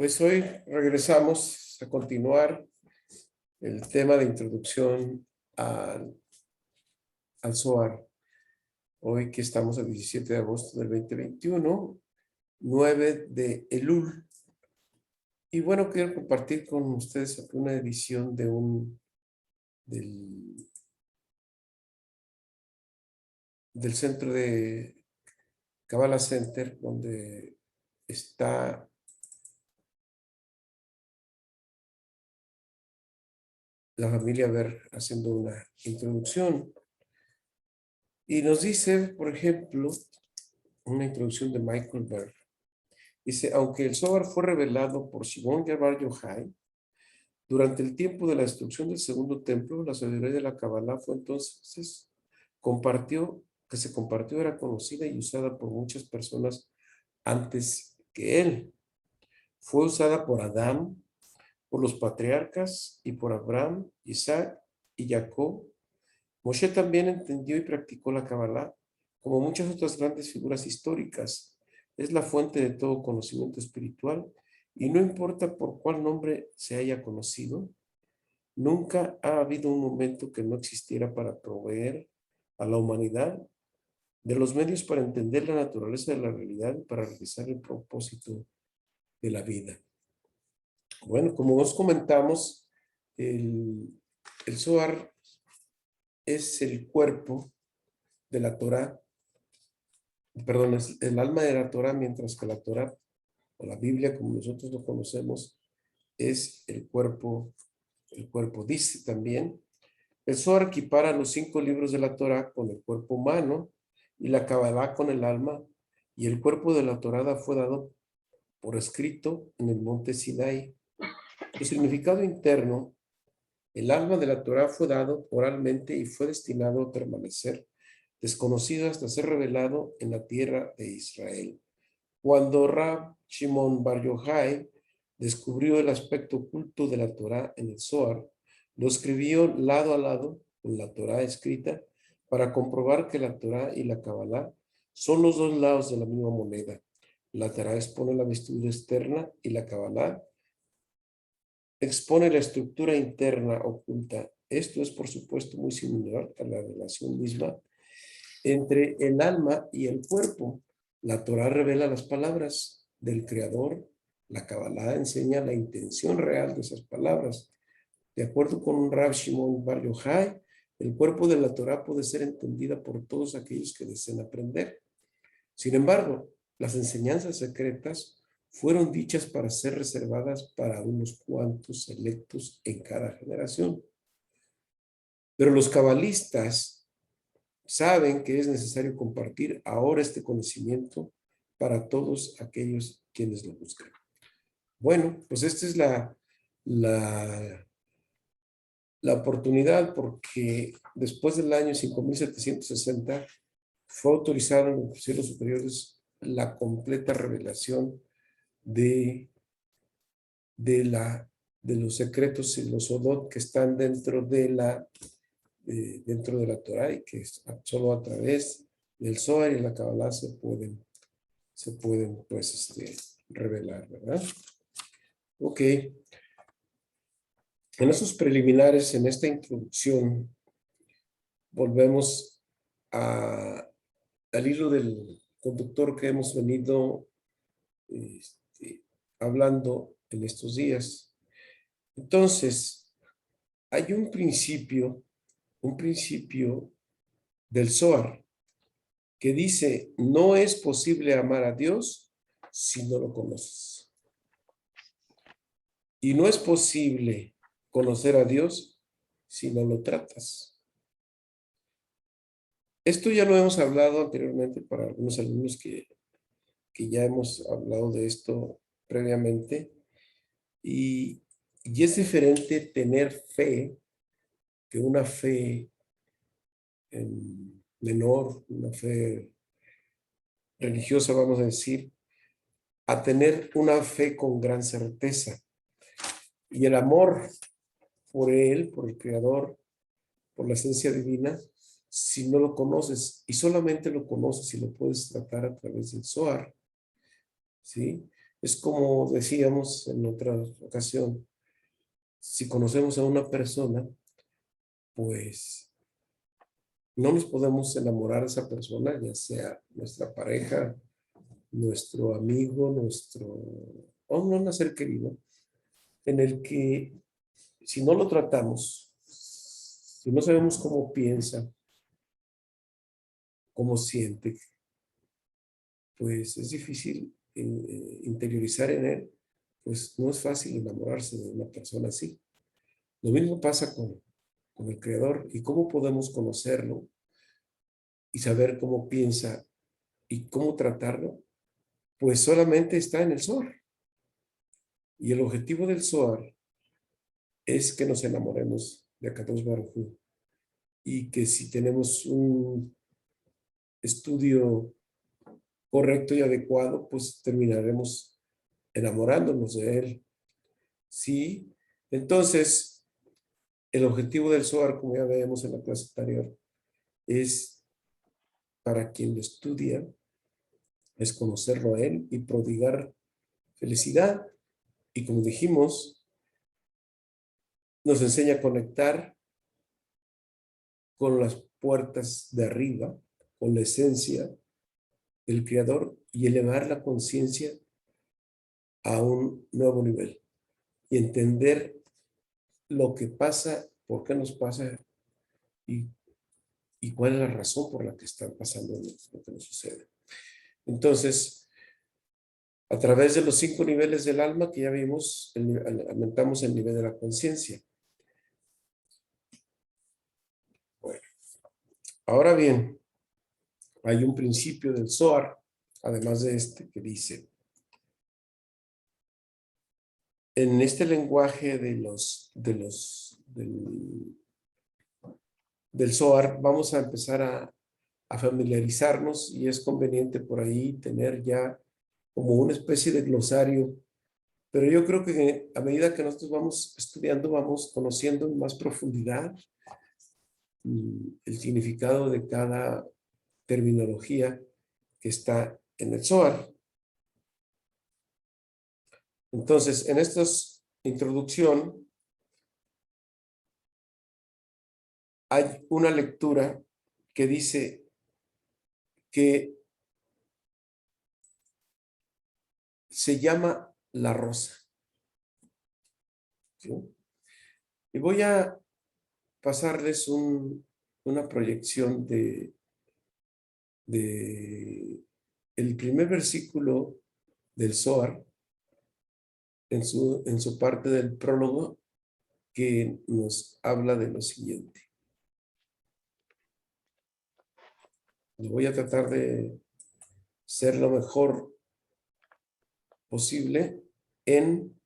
Pues hoy regresamos a continuar el tema de introducción al Zohar. Hoy que estamos el 17 de agosto del 2021, 9 de Elul. Y bueno, quiero compartir con ustedes una edición del centro de Kabbalah Center, donde está la familia Ver haciendo una introducción. Y nos dice, por ejemplo, una introducción de Michael Berg. Dice, aunque el Zohar fue revelado por Shimon Bar Yochai, durante el tiempo de la destrucción del segundo templo, la sabiduría de la Kabbalah fue entonces se compartió, era conocida y usada por muchas personas antes que él. Fue usada por Adán, por los patriarcas y por Abraham, Isaac y Jacob. Moshe también entendió y practicó la Kabbalah, como muchas otras grandes figuras históricas. Es la fuente de todo conocimiento espiritual y no importa por cuál nombre se haya conocido, nunca ha habido un momento que no existiera para proveer a la humanidad de los medios para entender la naturaleza de la realidad y para realizar el propósito de la vida. Bueno, como nos comentamos, el Zohar es el cuerpo de la Torá, perdón, es el alma de la Torá, mientras que la Torá, o la Biblia, como nosotros lo conocemos, es el cuerpo. Dice también, el Zohar equipara los 5 libros de la Torá con el cuerpo humano y la Kabbalah con el alma, y el cuerpo de la Torá fue dado por escrito en el monte Sinai. Su significado interno, el alma de la Torá fue dado oralmente y fue destinado a permanecer desconocido hasta ser revelado en la tierra de Israel. Cuando Rab Shimon Bar Yochai descubrió el aspecto oculto de la Torá en el Zohar, lo escribió lado a lado con la Torá escrita para comprobar que la Torá y la Kabbalah son los dos lados de la misma moneda. La Torá expone la vestidura externa y la Kabbalah expone la estructura interna oculta. Esto es, por supuesto, muy similar a la relación misma entre el alma y el cuerpo. La Torá revela las palabras del Creador. La Kabbalah enseña la intención real de esas palabras. De acuerdo con Rav Shimon Bar Yochai, el cuerpo de la Torá puede ser entendida por todos aquellos que deseen aprender. Sin embargo, las enseñanzas secretas fueron dichas para ser reservadas para unos cuantos selectos en cada generación. Pero los cabalistas saben que es necesario compartir ahora este conocimiento para todos aquellos quienes lo buscan. Bueno, pues esta es la oportunidad, porque después del año 5760 fue autorizado en los cielos superiores la completa revelación de los secretos y los odot que están dentro de la Torah, y que solo a través del Zohar y la Kabbalah se pueden pues revelar, ¿verdad? Ok. En esos preliminares, en esta introducción, volvemos al hilo del conductor que hemos venido hablando en estos días. Entonces, hay un principio del Zohar que dice, no es posible amar a Dios si no lo conoces. Y no es posible conocer a Dios si no lo tratas. Esto ya lo hemos hablado anteriormente para algunos alumnos que ya hemos hablado de esto previamente. Y es diferente tener fe que una fe menor, una fe religiosa, vamos a decir, a tener una fe con gran certeza. Y el amor por Él, por el Creador, por la esencia divina, si no lo conoces, y solamente lo conoces y lo puedes tratar a través del Zohar, ¿sí? Es como decíamos en otra ocasión, si conocemos a una persona, pues no nos podemos enamorar de esa persona, ya sea nuestra pareja, nuestro amigo, o un ser querido, en el que si no lo tratamos, si no sabemos cómo piensa, cómo siente, pues es difícil interiorizar en él, pues no es fácil enamorarse de una persona así. Lo mismo pasa con el Creador. ¿Y cómo podemos conocerlo y saber cómo piensa y cómo tratarlo? Pues solamente está en el Zohar. Y el objetivo del Zohar es que nos enamoremos de Akadosh Baruj Hu, y que si tenemos un estudio correcto y adecuado, pues terminaremos enamorándonos de él. Sí, entonces el objetivo del Zohar, como ya vemos en la clase anterior, es para quien lo estudia, es conocerlo a él y prodigar felicidad. Y como dijimos, nos enseña a conectar con las puertas de arriba, con la esencia del Creador, y elevar la conciencia a un nuevo nivel y entender lo que pasa, por qué nos pasa y, y cuál es la razón por la que está pasando lo que nos sucede. Entonces, a través de los 5 niveles del alma que ya vimos, aumentamos el nivel de la conciencia. Bueno, ahora bien, hay un principio del Zohar, además de este, que dice, en este lenguaje del Zohar, vamos a empezar a familiarizarnos, y es conveniente por ahí tener ya como una especie de glosario. Pero yo creo que a medida que nosotros vamos estudiando, vamos conociendo en más profundidad el significado de cada terminología que está en el Zohar. Entonces, en esta introducción hay una lectura que dice que se llama la rosa. ¿Sí? Y voy a pasarles una proyección de el primer versículo del Zohar en su parte del prólogo, que nos habla de lo siguiente. Voy a tratar de ser lo mejor posible en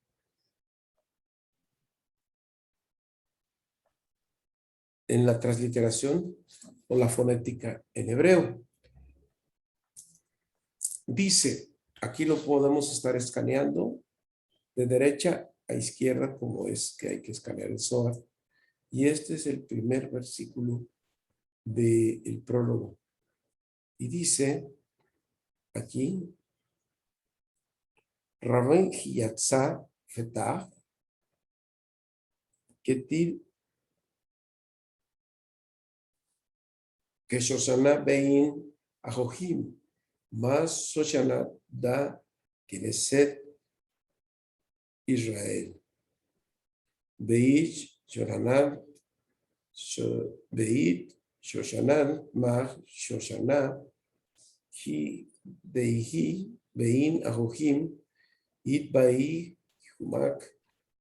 la transliteración o la fonética en hebreo. Dice, aquí lo podemos estar escaneando de derecha a izquierda, como es que hay que escanear el Zohar. Y este es el primer versículo del prólogo. Y dice aquí, Rabén Hiyatzá Fetah, Ketil Keshoshana Bein Ahohim, Más Shoshana Da Knesset Israel. Beit Shoranan, Beit Shoshanan, Mah Shoshana, Hi Deihi Bein Ahohim, It Bai Humak,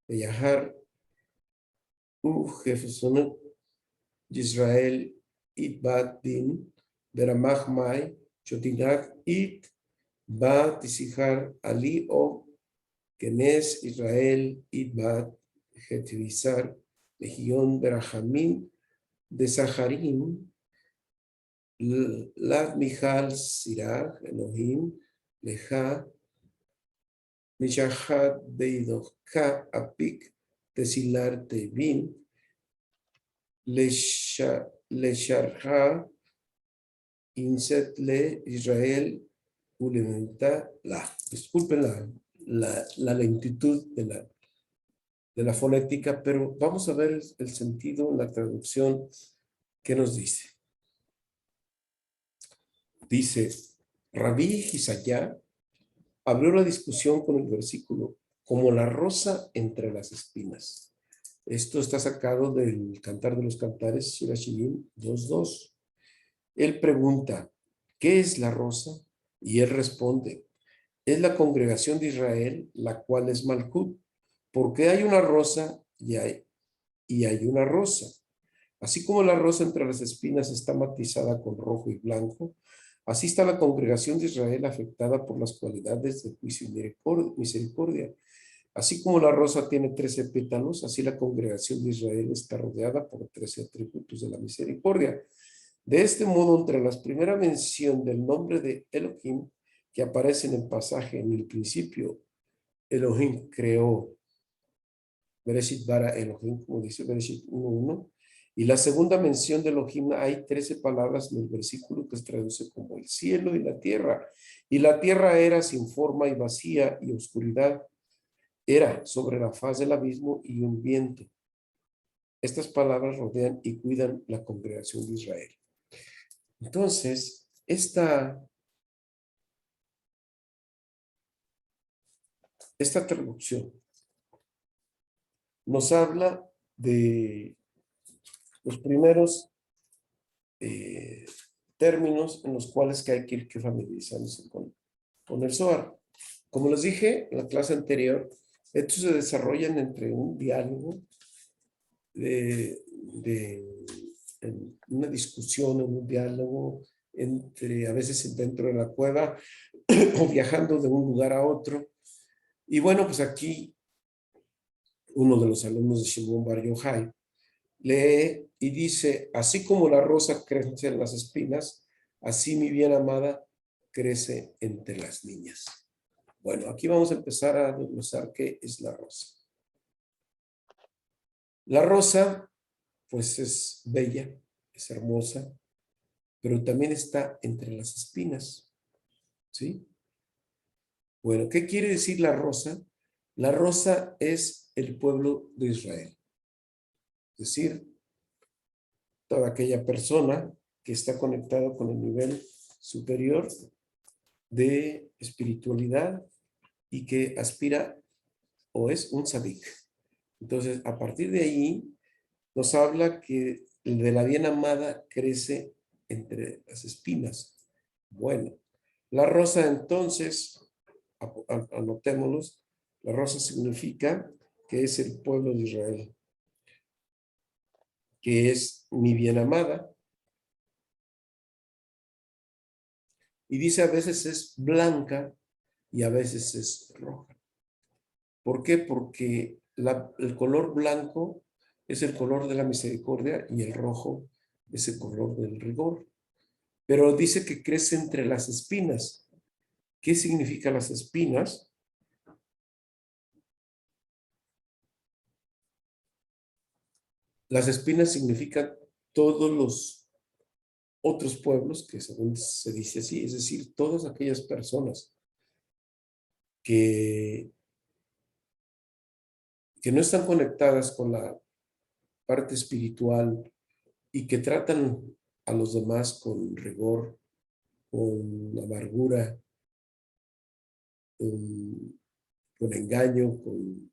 Beyahar, Jefesonut Israel, It Bat Din, Beramach Mai, Chotinach, It Bat Tisihar, Ali O, Kenes Israel, It Bat Hetivizar, Legión Berahamim, de Saharim, Lat Michal Sirach, Elohim, Leja, Mishahat Beidoka Apik, Tesilar Tevin, Lesharha, Inset Le Israel, Ulementa La. Disculpen la lentitud de la fonética, pero vamos a ver el sentido en la traducción que nos dice. Dice, Rabí Gisayá abrió la discusión con el versículo, como la rosa entre las espinas. Esto está sacado del Cantar de los Cantares, Shira Shirim 2:2. Él pregunta, ¿qué es la rosa? Y él responde, es la congregación de Israel, la cual es Malkut, porque hay una rosa y hay una rosa. Así como la rosa entre las espinas está matizada con rojo y blanco, así está la congregación de Israel afectada por las cualidades de juicio y misericordia. Así como la rosa tiene 13 pétalos, así la congregación de Israel está rodeada por 13 atributos de la misericordia. De este modo, entre la primera mención del nombre de Elohim, que aparece en el pasaje en el principio, Elohim creó, Bereshit bara Elohim, como dice Bereshit 1:1, y la segunda mención de Elohim, hay 13 palabras en el versículo que se traduce como el cielo y la tierra era sin forma y vacía y oscuridad, era sobre la faz del abismo y un viento. Estas palabras rodean y cuidan la congregación de Israel. Entonces, esta traducción nos habla de los primeros términos en los cuales que hay que ir familiarizándose con el Zohar. Como les dije en la clase anterior, estos se desarrollan entre un diálogo, en una discusión, en un diálogo, a veces dentro de la cueva o viajando de un lugar a otro. Y bueno, pues aquí uno de los alumnos de Shimon Bar Yochai lee y dice, así como la rosa crece en las espinas, así mi bien amada crece entre las niñas. Bueno, aquí vamos a empezar a desglosar qué es la rosa. La rosa, pues es bella, es hermosa, pero también está entre las espinas, ¿sí? Bueno, ¿qué quiere decir la rosa? La rosa es el pueblo de Israel. Es decir, toda aquella persona que está conectada con el nivel superior de espiritualidad y que aspira o es un tzadik. Entonces, a partir de ahí, nos habla que el de la bien amada crece entre las espinas. Bueno, la rosa entonces, anotémoslos, la rosa significa que es el pueblo de Israel, que es mi bien amada. Y dice a veces es blanca y a veces es roja. ¿Por qué? Porque el color blanco es el color de la misericordia y el rojo es el color del rigor. Pero dice que crece entre las espinas. ¿Qué significa las espinas? Las espinas significan todos los otros pueblos, que según se dice así, es decir, todas aquellas personas que no están conectadas con la parte espiritual y que tratan a los demás con rigor, con amargura, con engaño, con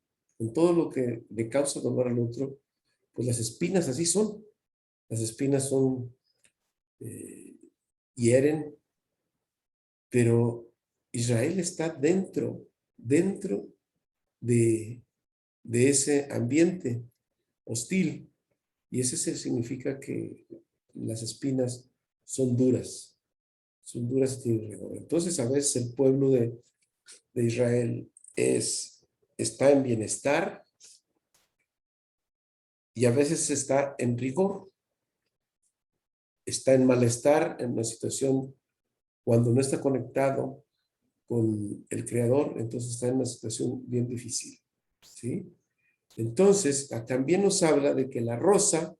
todo lo que le causa dolor al otro, pues las espinas así son. Las espinas son, hieren, pero Israel está dentro de ese ambiente hostil. Y ese significa que las espinas son duras y tienen rigor. Entonces, a veces el pueblo de Israel está en bienestar y a veces está en rigor, está en malestar, en una situación cuando no está conectado con el Creador, entonces está en una situación bien difícil, ¿sí? Entonces, también nos habla de que la rosa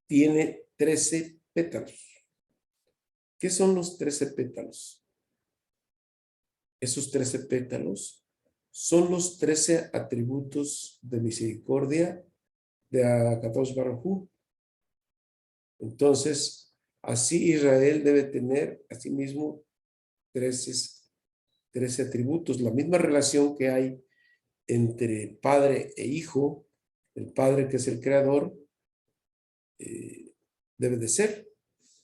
tiene 13 pétalos. ¿Qué son los 13 pétalos? Esos 13 pétalos son los 13 atributos de misericordia de Akadosh Baruj Hu. Entonces, así Israel debe tener asimismo 13 atributos, la misma relación que hay entre padre e hijo, el padre que es el creador, debe de ser.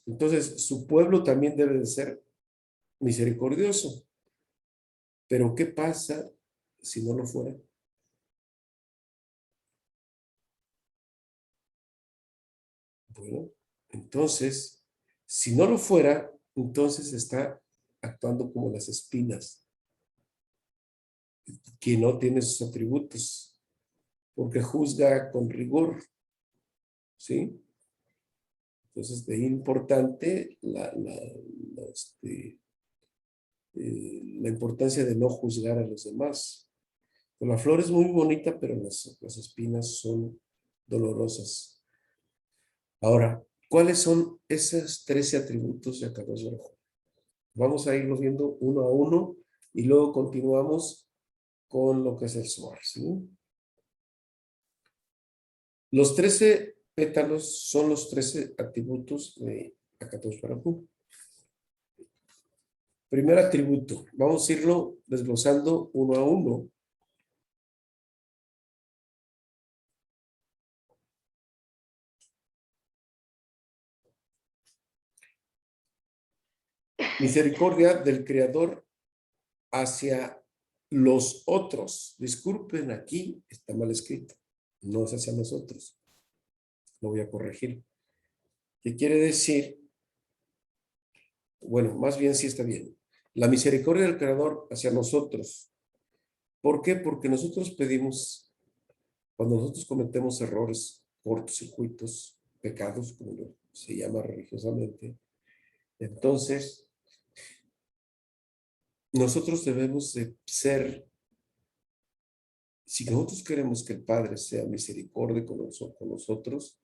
Entonces, su pueblo también debe de ser misericordioso. Pero ¿qué pasa si no lo fuera? Bueno, entonces, si no lo fuera, entonces está actuando como las espinas, que no tiene sus atributos, porque juzga con rigor, ¿sí? Entonces, de ahí importante la importancia de no juzgar a los demás. La flor es muy bonita, pero las espinas son dolorosas. Ahora, ¿cuáles son esos 13 atributos de Akadosh Baruj Hu? Vamos a irlo viendo uno a uno y luego continuamos con lo que es el Zohar, ¿sí? Los 13 pétalos son los 13 atributos de Akadosh Baruj Hu. Primer atributo, vamos a irlo desglosando uno a uno. Misericordia del Creador hacia los otros. Disculpen, aquí está mal escrito. No es hacia nosotros. Lo voy a corregir. ¿Qué quiere decir? Bueno, más bien sí está bien. La misericordia del Creador hacia nosotros. ¿Por qué? Porque nosotros pedimos, cuando nosotros cometemos errores, cortocircuitos, pecados, como se llama religiosamente, entonces nosotros debemos de ser, si nosotros queremos que el Padre sea misericordia con nosotros,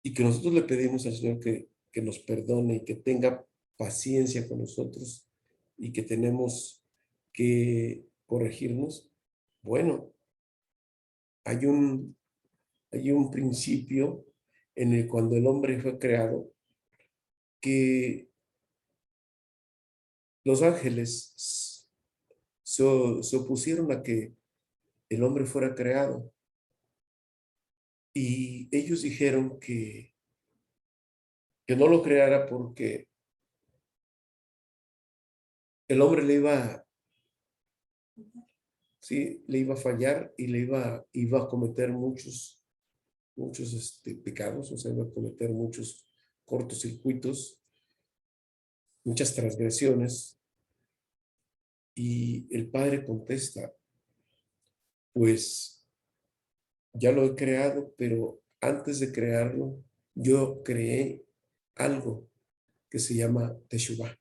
y que nosotros le pedimos al Señor que nos perdone y que tenga paciencia con nosotros y que tenemos que corregirnos, bueno, hay un principio en el cuando el hombre fue creado que los ángeles se opusieron a que el hombre fuera creado y ellos dijeron que no lo creara porque el hombre le iba a fallar y iba a cometer muchos pecados, o sea, iba a cometer muchos cortocircuitos, muchas transgresiones. Y el Padre contesta, pues ya lo he creado, pero antes de crearlo, yo creé algo que se llama Teshuvah.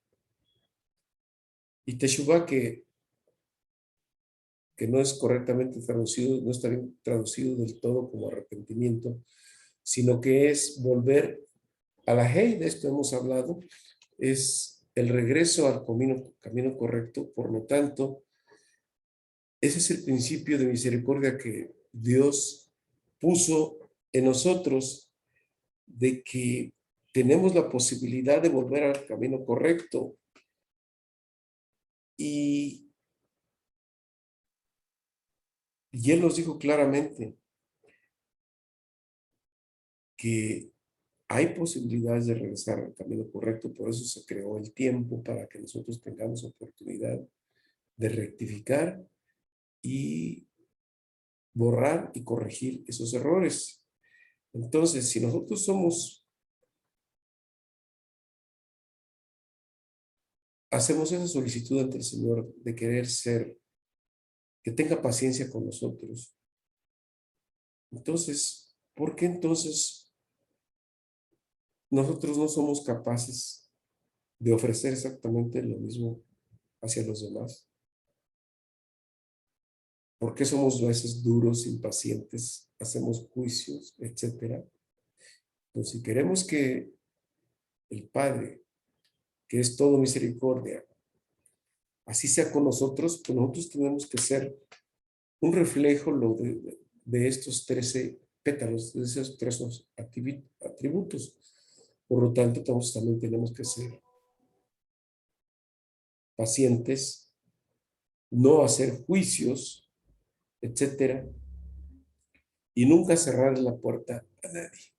Y Teshuvah que no es correctamente traducido, no está bien traducido del todo como arrepentimiento, sino que es volver a la Hey, de esto hemos hablado, es el regreso al camino correcto. Por lo tanto, ese es el principio de misericordia que Dios puso en nosotros, de que tenemos la posibilidad de volver al camino correcto. Y Él nos dijo claramente que hay posibilidades de regresar al camino correcto, por eso se creó el tiempo, para que nosotros tengamos oportunidad de rectificar y borrar y corregir esos errores. Entonces, si nosotros hacemos esa solicitud ante el Señor de querer ser, que tenga paciencia con nosotros, entonces, ¿por qué entonces nosotros no somos capaces de ofrecer exactamente lo mismo hacia los demás? ¿Por qué somos a veces duros, impacientes, hacemos juicios, etcétera? Pues si queremos que el Padre, que es todo misericordia, así sea con nosotros, pues nosotros tenemos que ser un reflejo de estos 13 pétalos, de esos 13 atributos. Por lo tanto, también tenemos que ser pacientes, no hacer juicios, etcétera, y nunca cerrar la puerta a nadie.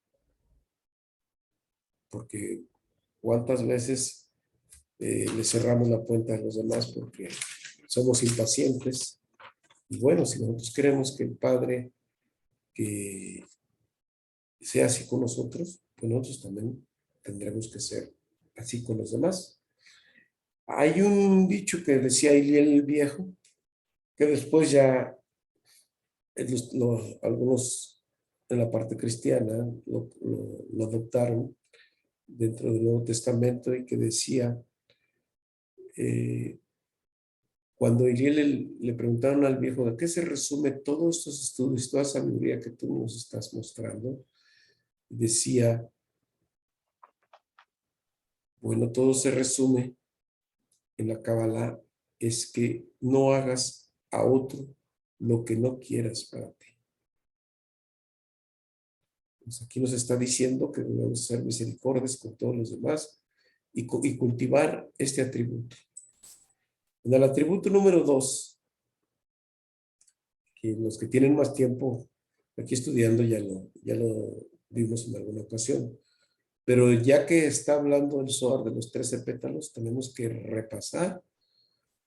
Porque cuántas veces le cerramos la puerta a los demás porque somos impacientes. Y bueno, si nosotros queremos que el Padre que sea así con nosotros, pues nosotros también tendremos que ser así con los demás. Hay un dicho que decía Iliel el Viejo, que después ya algunos en la parte cristiana lo adoptaron dentro del Nuevo Testamento y que decía, cuando Iliel le preguntaron al viejo, ¿de qué se resume todos estos estudios, toda sabiduría que tú nos estás mostrando? Decía, bueno, todo se resume en la Kabbalah, es que no hagas a otro lo que no quieras para ti. Pues aquí nos está diciendo que debemos ser misericordios con todos los demás y cultivar este atributo. En el atributo número 2, que los que tienen más tiempo aquí estudiando ya lo vimos en alguna ocasión, pero ya que está hablando el Zohar de los 13 pétalos, tenemos que repasar,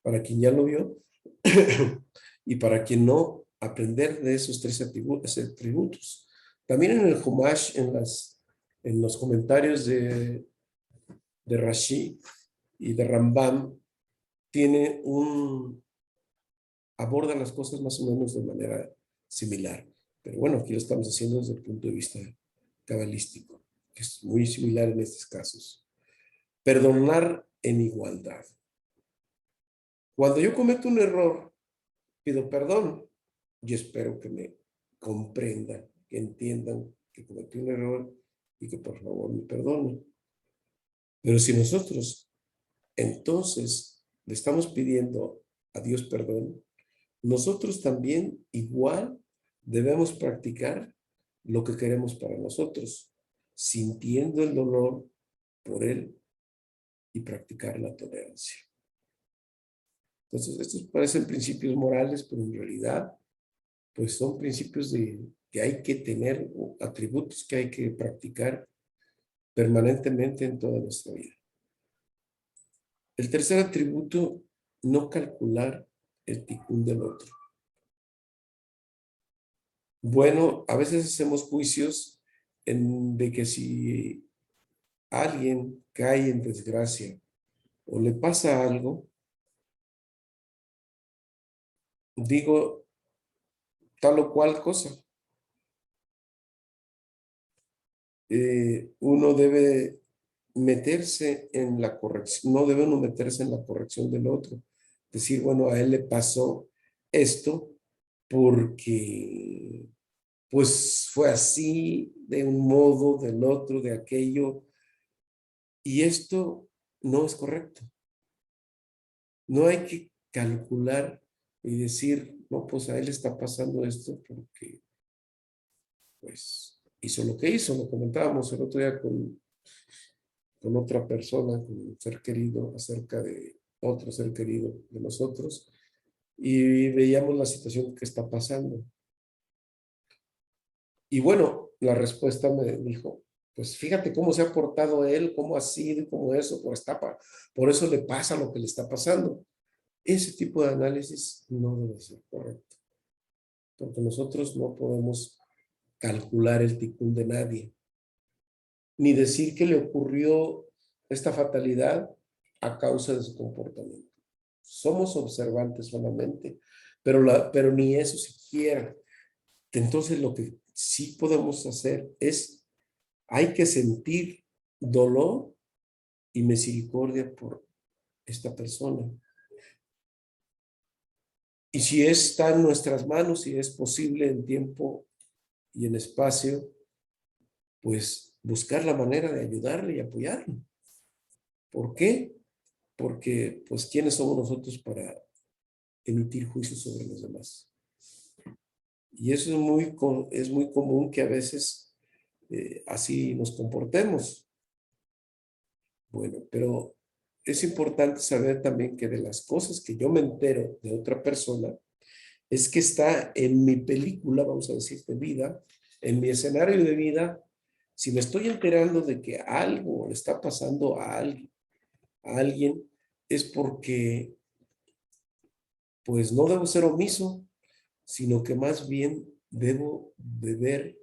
para quien ya lo vio, y para quien no, aprender de esos 13 atributos. También en el Humash, en los comentarios de Rashi y de Rambam, aborda las cosas más o menos de manera similar. Pero bueno, aquí lo estamos haciendo desde el punto de vista cabalístico, que es muy similar en estos casos. Perdonar en igualdad. Cuando yo cometo un error, pido perdón y espero que me comprendan, que entiendan que cometí un error y que por favor me perdonen. Pero si nosotros entonces le estamos pidiendo a Dios perdón, nosotros también igual debemos practicar lo que queremos para nosotros, sintiendo el dolor por él y practicar la tolerancia. Entonces, estos parecen principios morales, pero en realidad, pues son principios que hay que tener, atributos que hay que practicar permanentemente en toda nuestra vida. El tercer atributo, no calcular el ticún del otro. Bueno, a veces hacemos juicios de que si alguien cae en desgracia o le pasa algo, digo tal o cual cosa. Uno debe meterse en la corrección, no debe uno meterse en la corrección del otro. Decir, bueno, a él le pasó esto porque pues fue así, de un modo, del otro, de aquello, y esto no es correcto. No hay que calcular y decir, no, pues a él está pasando esto porque, pues, hizo lo que hizo. Lo comentábamos el otro día con otra persona, con un ser querido, acerca de otro ser querido de nosotros, y veíamos la situación que está pasando. Y bueno, la respuesta me dijo, pues fíjate cómo se ha portado él, cómo ha sido, cómo eso, por eso le pasa lo que le está pasando. Ese tipo de análisis no debe ser correcto, porque nosotros no podemos calcular el ticún de nadie, ni decir que le ocurrió esta fatalidad a causa de su comportamiento. Somos observantes solamente, pero ni eso siquiera. Entonces lo que sí podemos hacer es, hay que sentir dolor y misericordia por esta persona. Y si está en nuestras manos, si es posible en tiempo y en espacio, pues buscar la manera de ayudarle y apoyarle. ¿Por qué? porque pues ¿quiénes somos nosotros para emitir juicios sobre los demás? Y eso es muy común que a veces así nos comportemos. Bueno, pero es importante saber también que de las cosas que yo me entero de otra persona, es que está en mi película, vamos a decir, de vida, en mi escenario de vida. Si me estoy enterando de que algo le está pasando a alguien, es porque pues no debo ser omiso, sino que más bien debo de ver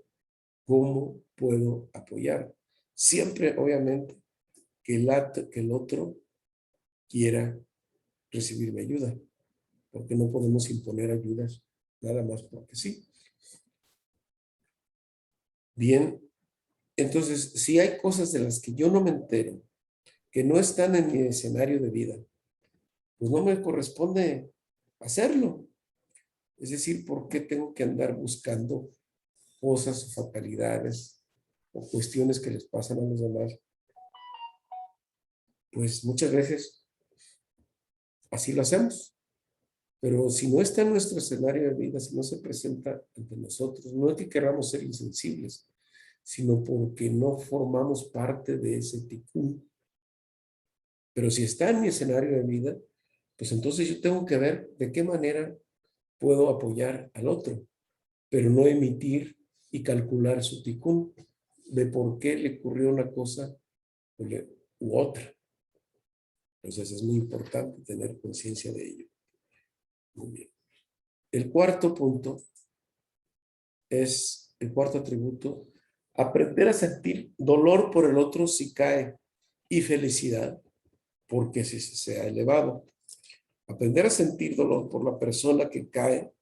cómo puedo apoyar. Siempre, obviamente, que el otro quiera recibir mi ayuda, porque no podemos imponer ayudas nada más porque sí. Bien, entonces, si hay cosas de las que yo no me entero, que no están en mi escenario de vida, pues no me corresponde hacerlo. Es decir, ¿por qué tengo que andar buscando cosas o fatalidades o cuestiones que les pasan a los demás? Pues muchas veces así lo hacemos. Pero si no está en nuestro escenario de vida, si no se presenta ante nosotros, no es que queramos ser insensibles, sino porque no formamos parte de ese ticún. Pero si está en mi escenario de vida, pues entonces yo tengo que ver de qué manera puedo apoyar al otro, pero no emitir y calcular su ticún de por qué le ocurrió una cosa u otra. Entonces es muy importante tener conciencia de ello. Muy bien. El cuarto punto es, el cuarto atributo, aprender a sentir dolor por el otro si cae y felicidad porque si se ha elevado. Aprender a sentir dolor por la persona que cae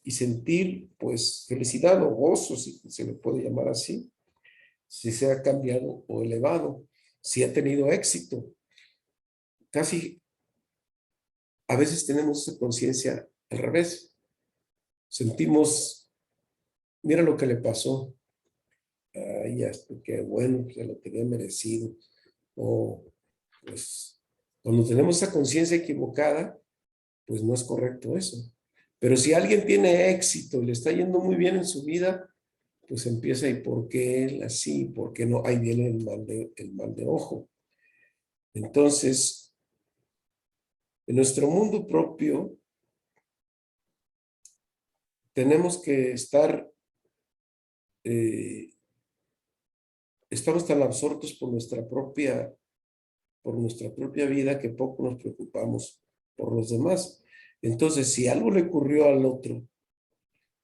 y sentir, pues, felicidad o gozo, si se le puede llamar así, si se ha cambiado o elevado, si ha tenido éxito. Casi a veces tenemos esa conciencia al revés. Sentimos, mira lo que le pasó. Ay, ya, qué bueno, se lo tenía merecido. O, pues, cuando tenemos esa conciencia equivocada, pues no es correcto eso. Pero si alguien tiene éxito y le está yendo muy bien en su vida, pues empieza, ¿y por qué él así? ¿Por qué no? Ahí viene el mal de ojo. Entonces, en nuestro mundo propio, tenemos que estar, estamos tan absortos por nuestra propia vida que poco nos preocupamos por los demás. Entonces, si algo le ocurrió al otro,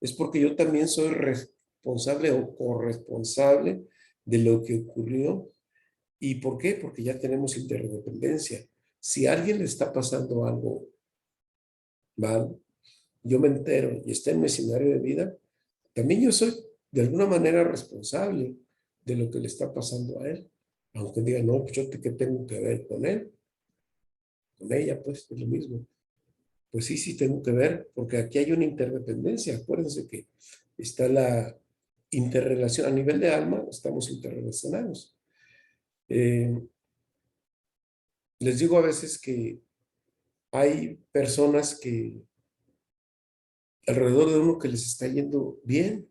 es porque yo también soy responsable o corresponsable de lo que ocurrió. ¿Y por qué? Porque ya tenemos interdependencia. Si a alguien le está pasando algo mal, yo me entero y está en mi escenario de vida, también yo soy de alguna manera responsable de lo que le está pasando a él. Aunque diga, no, pues yo qué tengo que ver con él, con ella, pues es lo mismo. Pues sí, sí tengo que ver, porque aquí hay una interdependencia. Acuérdense que está la interrelación, a nivel de alma, estamos interrelacionados. Les digo a veces que hay personas que alrededor de uno que les está yendo bien.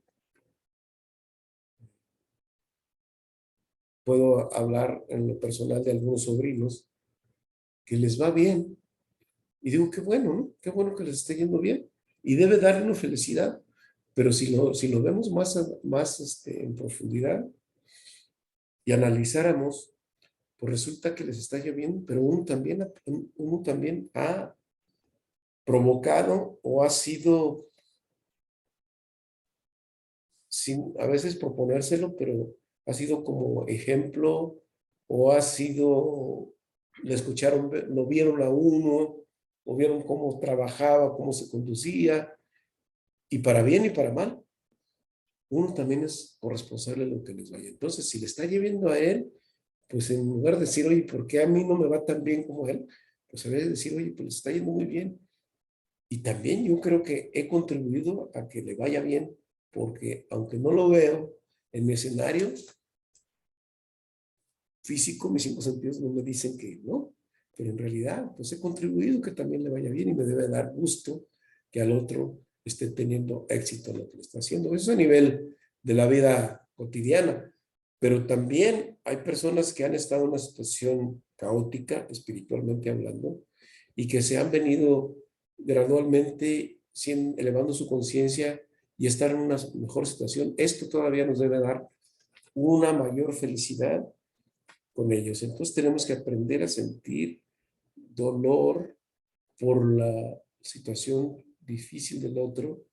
Puedo hablar en lo personal de algunos sobrinos que les va bien. Y digo, qué bueno, ¿no? Qué bueno que les esté yendo bien. Y debe darle una felicidad. Pero si lo vemos más en profundidad y analizáramos, pues resulta que les está lloviendo, pero uno también ha provocado o ha sido, sin a veces proponérselo, pero ha sido como ejemplo o ha sido, le escucharon, lo vieron a uno, o vieron cómo trabajaba, cómo se conducía, y para bien y para mal, uno también es corresponsable de lo que les vaya. Entonces, si le está lloviendo a él, pues en lugar de decir, oye, ¿por qué a mí no me va tan bien como él? Pues a veces decir, oye, pues le está yendo muy bien. Y también yo creo que he contribuido a que le vaya bien, porque aunque no lo veo en mi escenario físico, mis cinco sentidos no me dicen que no, pero en realidad pues he contribuido que también le vaya bien y me debe dar gusto que al otro esté teniendo éxito en lo que le está haciendo. Eso es a nivel de la vida cotidiana, pero también hay personas que han estado en una situación caótica, espiritualmente hablando, y que se han venido gradualmente elevando su conciencia y estar en una mejor situación. Esto todavía nos debe dar una mayor felicidad con ellos. Entonces tenemos que aprender a sentir dolor por la situación difícil del otro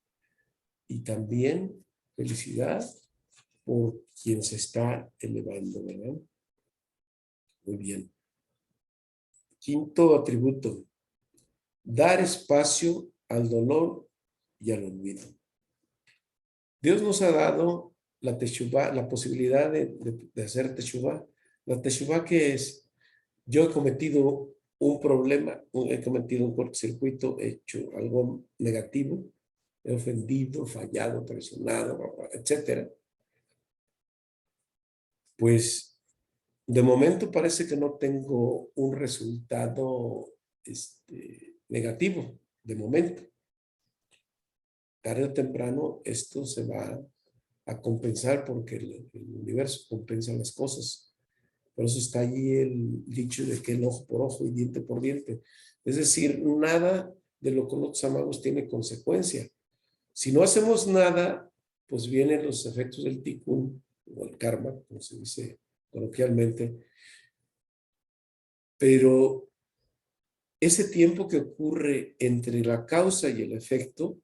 y también felicidad por quien se está elevando, ¿verdad? Muy bien. Quinto atributo, dar espacio al dolor y al olvido. Dios nos ha dado la teshuvá, la posibilidad de hacer teshuvá. La teshuvá, que es, yo he cometido un problema, he cometido un cortocircuito, he hecho algo negativo, he ofendido, fallado, traicionado, etcétera. Pues de momento parece que no tengo un resultado negativo, de momento. Tarde o temprano esto se va a compensar porque el universo compensa las cosas. Por eso está allí el dicho de que el ojo por ojo y diente por diente. Es decir, nada de lo que nosotros amamos tiene consecuencia. Si no hacemos nada, pues vienen los efectos del tikkun o el karma, como se dice coloquialmente. Pero ese tiempo que ocurre entre la causa y el efecto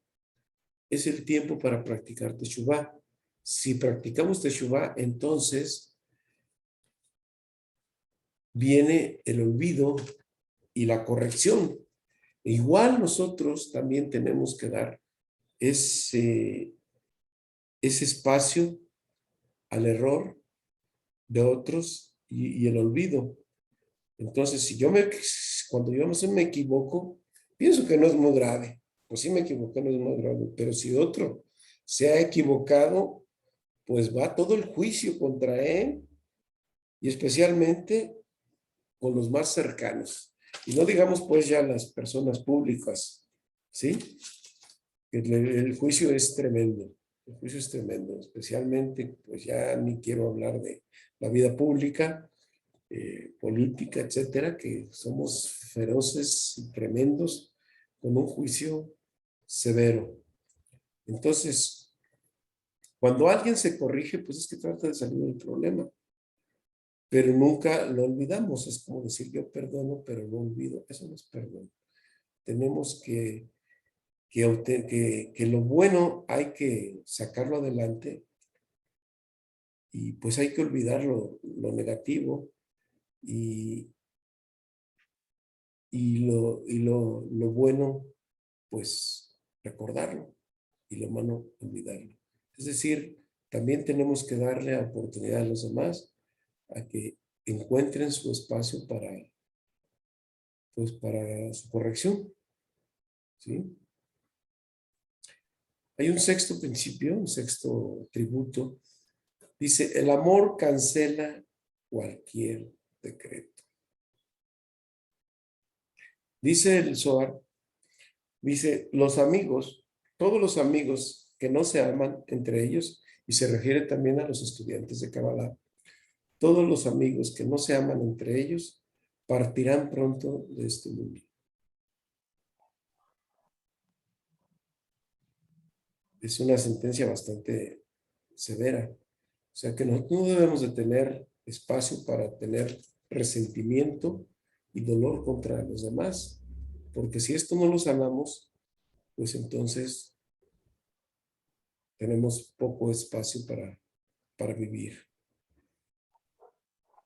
es el tiempo para practicar teshuvá. Si practicamos teshuvá, entonces viene el olvido y la corrección. Igual nosotros también tenemos que dar ese espacio al error de otros y el olvido. Entonces, cuando yo no sé me equivoco, pienso que no es muy grave. Pues sí me equivoqué, no es muy grave. Pero si otro se ha equivocado, pues va todo el juicio contra él y especialmente con los más cercanos. Y no digamos pues ya las personas públicas, ¿sí? El juicio es tremendo. El juicio es tremendo, especialmente, pues ya ni quiero hablar de la vida pública, política, etcétera, que somos feroces y tremendos con un juicio severo. Entonces, cuando alguien se corrige, pues es que trata de salir del problema, pero nunca lo olvidamos. Es como decir, yo perdono, pero no olvido. Eso no es perdón. Tenemos que lo bueno hay que sacarlo adelante y pues hay que olvidar lo negativo y, lo bueno, pues recordarlo y lo malo, olvidarlo. Es decir, también tenemos que darle oportunidad a los demás a que encuentren su espacio para su corrección, ¿sí? Hay un sexto principio, un sexto tributo. Dice, el amor cancela cualquier decreto. Dice el Zohar, dice, todos los amigos que no se aman entre ellos, y se refiere también a los estudiantes de Kabbalah, todos los amigos que no se aman entre ellos partirán pronto de este mundo. Es una sentencia bastante severa. O sea que no debemos de tener espacio para tener resentimiento y dolor contra los demás, porque si esto no lo sanamos, pues entonces tenemos poco espacio para vivir.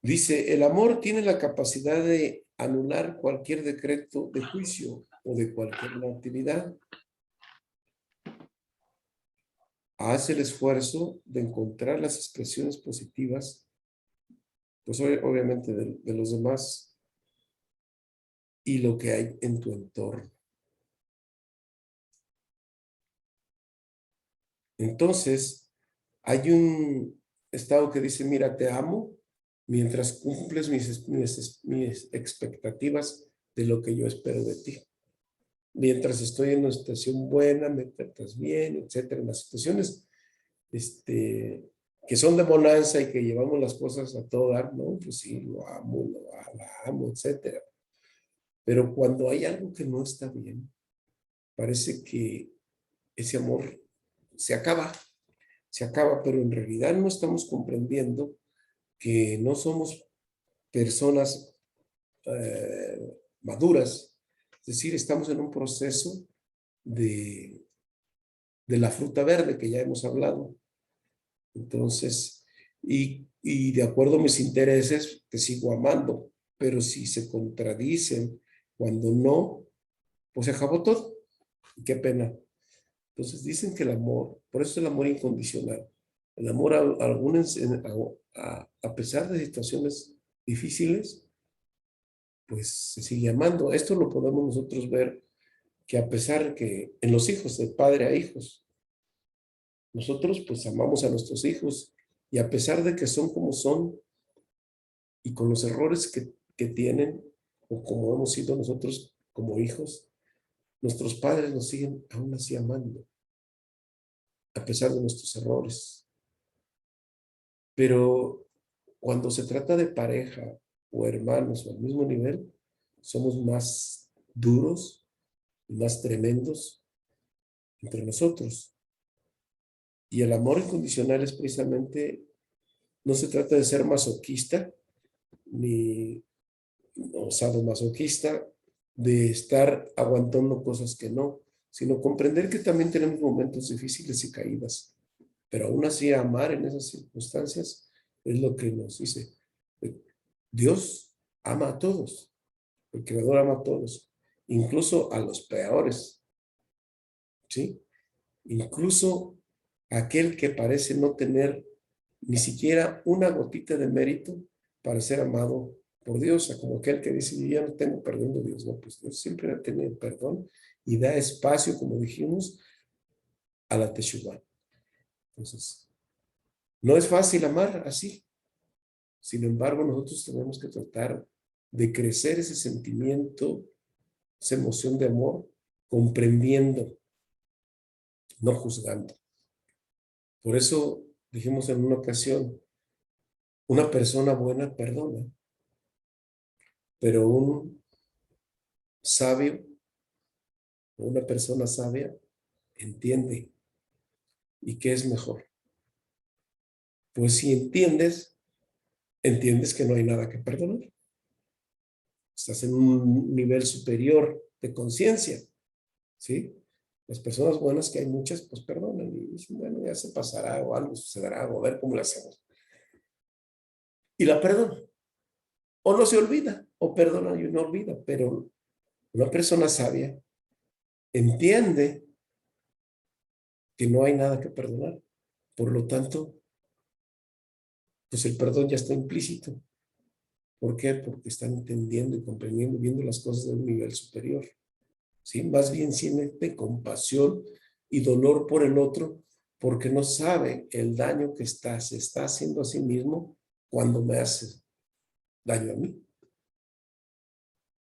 Dice, el amor tiene la capacidad de anular cualquier decreto de juicio o de cualquier actividad. Hace el esfuerzo de encontrar las expresiones positivas, pues obviamente de los demás y lo que hay en tu entorno. Entonces, hay un estado que dice, mira, te amo, mientras cumples mis expectativas de lo que yo espero de ti. Mientras estoy en una situación buena, me tratas bien, etcétera. En las situaciones que son de bonanza y que llevamos las cosas a todo dar, ¿no? Pues sí, la amo, etcétera. Pero cuando hay algo que no está bien, parece que ese amor se acaba, pero en realidad no estamos comprendiendo que no somos personas maduras, es decir, estamos en un proceso de la fruta verde que ya hemos hablado. Entonces, y de acuerdo a mis intereses, te sigo amando, pero si se contradicen, cuando no, pues se acabó todo. Qué pena. Entonces dicen que el amor, por eso el amor incondicional, el amor a pesar de situaciones difíciles, pues se sigue amando. Esto lo podemos nosotros ver que a pesar que en los hijos, de padre a hijos, nosotros pues amamos a nuestros hijos y a pesar de que son como son y con los errores que tienen o como hemos sido nosotros como hijos, nuestros padres nos siguen aún así amando a pesar de nuestros errores. Pero cuando se trata de pareja o hermanos o al mismo nivel, somos más duros y más tremendos entre nosotros. Y el amor incondicional es precisamente, no se trata de ser masoquista, ni sadomasoquista, de estar aguantando cosas que no, sino comprender que también tenemos momentos difíciles y caídas. Pero aún así amar en esas circunstancias es lo que nos dice. Dios ama a todos, el Creador ama a todos, incluso a los peores, ¿sí? Incluso aquel que parece no tener ni siquiera una gotita de mérito para ser amado por Dios, como aquel que dice, yo ya no tengo perdón de Dios, no, pues Dios siempre ha tenido perdón y da espacio, como dijimos, a la Teshuvá. Entonces, no es fácil amar así. Sin embargo, nosotros tenemos que tratar de crecer ese sentimiento, esa emoción de amor, comprendiendo, no juzgando. Por eso dijimos en una ocasión, una persona buena perdona, pero un sabio o una persona sabia entiende. ¿Y qué es mejor? Pues si entiendes que no hay nada que perdonar. Estás en un nivel superior de conciencia, ¿sí? Las personas buenas, que hay muchas, pues perdonan y dicen, bueno, ya se pasará o algo sucederá o a ver cómo lo hacemos. Y la perdonan. O no se olvida, o perdona y no olvida, pero una persona sabia entiende que no hay nada que perdonar. Por lo tanto, pues el perdón ya está implícito. ¿Por qué? Porque están entendiendo y comprendiendo, viendo las cosas de un nivel superior. ¿Sí? Más bien siente compasión y dolor por el otro, porque no sabe el daño que se está haciendo a sí mismo cuando me hace daño a mí.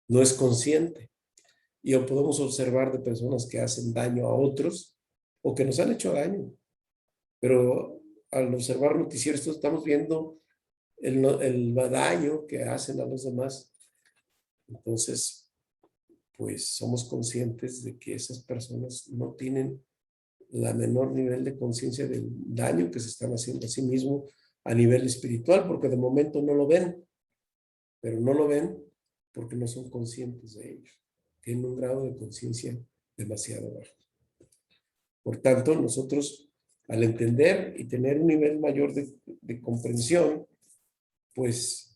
No es consciente. Y lo podemos observar de personas que hacen daño a otros o que nos han hecho daño. Pero al observar noticieros, estamos viendo el daño que hacen a los demás. Entonces, pues somos conscientes de que esas personas no tienen la menor nivel de conciencia del daño que se están haciendo a sí mismos a nivel espiritual, porque de momento no lo ven, pero no lo ven porque no son conscientes de ello. Tienen un grado de conciencia demasiado bajo. Por tanto, nosotros, al entender y tener un nivel mayor de comprensión, pues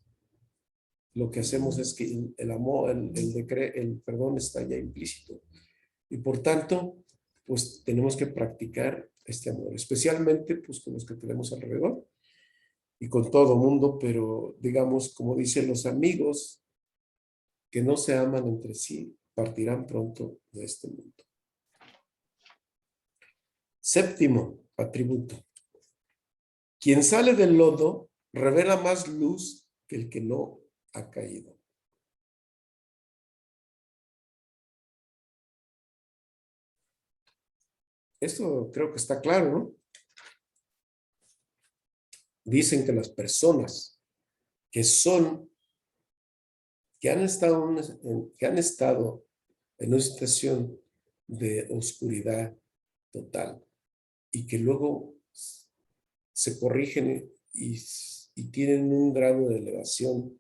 lo que hacemos es que el amor, el perdón está ya implícito. Y por tanto, pues tenemos que practicar este amor, especialmente pues con los que tenemos alrededor y con todo mundo, pero digamos, como dicen los amigos que no se aman entre sí, partirán pronto de este mundo. Séptimo atributo. Quien sale del lodo revela más luz que el que no ha caído. Esto creo que está claro, ¿no? Dicen que las personas que son, que han estado en una situación de oscuridad total y que luego se corrigen y tienen un grado de elevación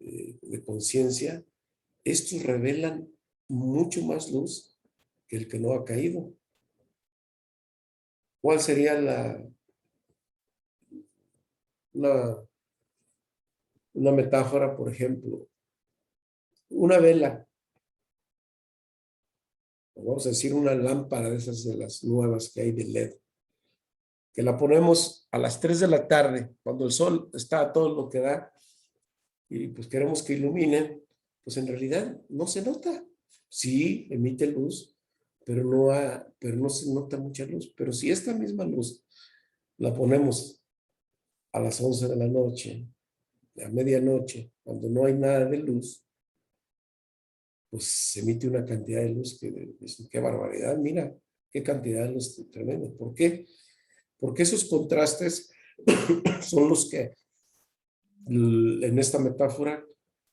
de conciencia, estos revelan mucho más luz que el que no ha caído. ¿Cuál sería una metáfora, por ejemplo? Una vela, vamos a decir una lámpara de esas de las nuevas que hay de LED, que la ponemos a las 3 de la tarde, cuando el sol está a todo lo que da, y pues queremos que ilumine, pues en realidad no se nota. Sí, emite luz, pero no se nota mucha luz. Pero si esta misma luz la ponemos a las 11 de la noche, a medianoche, cuando no hay nada de luz, pues se emite una cantidad de luz que es qué barbaridad, mira, qué cantidad de luz tremenda. ¿Por qué? Porque esos contrastes son los que, en esta metáfora,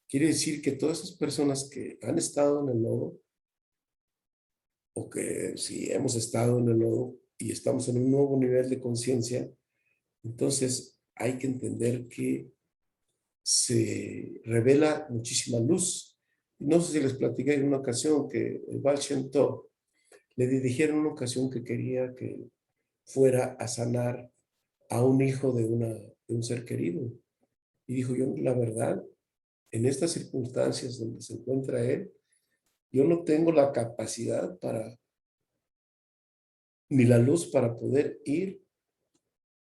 quiere decir que todas esas personas que han estado en el lodo, o que si hemos estado en el lodo y estamos en un nuevo nivel de conciencia, entonces hay que entender que se revela muchísima luz. No sé si les platiqué en una ocasión que el Baal Shem Tov le dijeron en una ocasión que quería que fuera a sanar a un hijo de un ser querido. Y dijo, yo la verdad, en estas circunstancias donde se encuentra él, yo no tengo la capacidad ni la luz para poder ir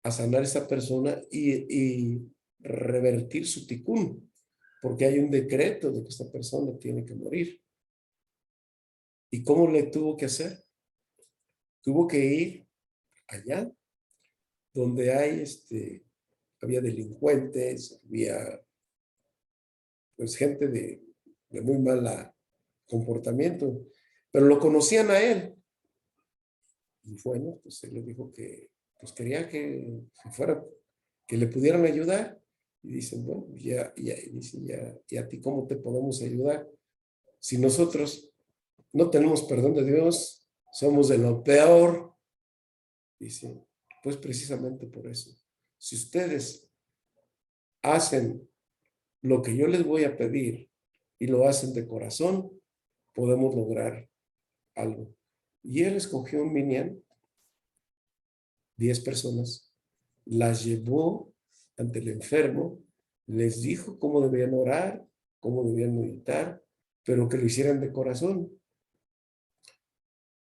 a sanar a esa persona y revertir su ticún, porque hay un decreto de que esta persona tiene que morir. ¿Y cómo le tuvo que hacer? Tuvo que ir allá, donde había delincuentes, había pues gente de muy mal comportamiento, pero lo conocían a él. Y bueno, pues él le dijo que pues quería que se fuera, que le pudieran ayudar. Y dicen, bueno, dice, ¿y a ti cómo te podemos ayudar? Si nosotros no tenemos perdón de Dios, somos de lo peor. Dice, pues precisamente por eso. Si ustedes hacen lo que yo les voy a pedir y lo hacen de corazón, podemos lograr algo. Y él escogió un minyan, 10 personas, las llevó ante el enfermo, les dijo cómo debían orar, cómo debían meditar, pero que lo hicieran de corazón.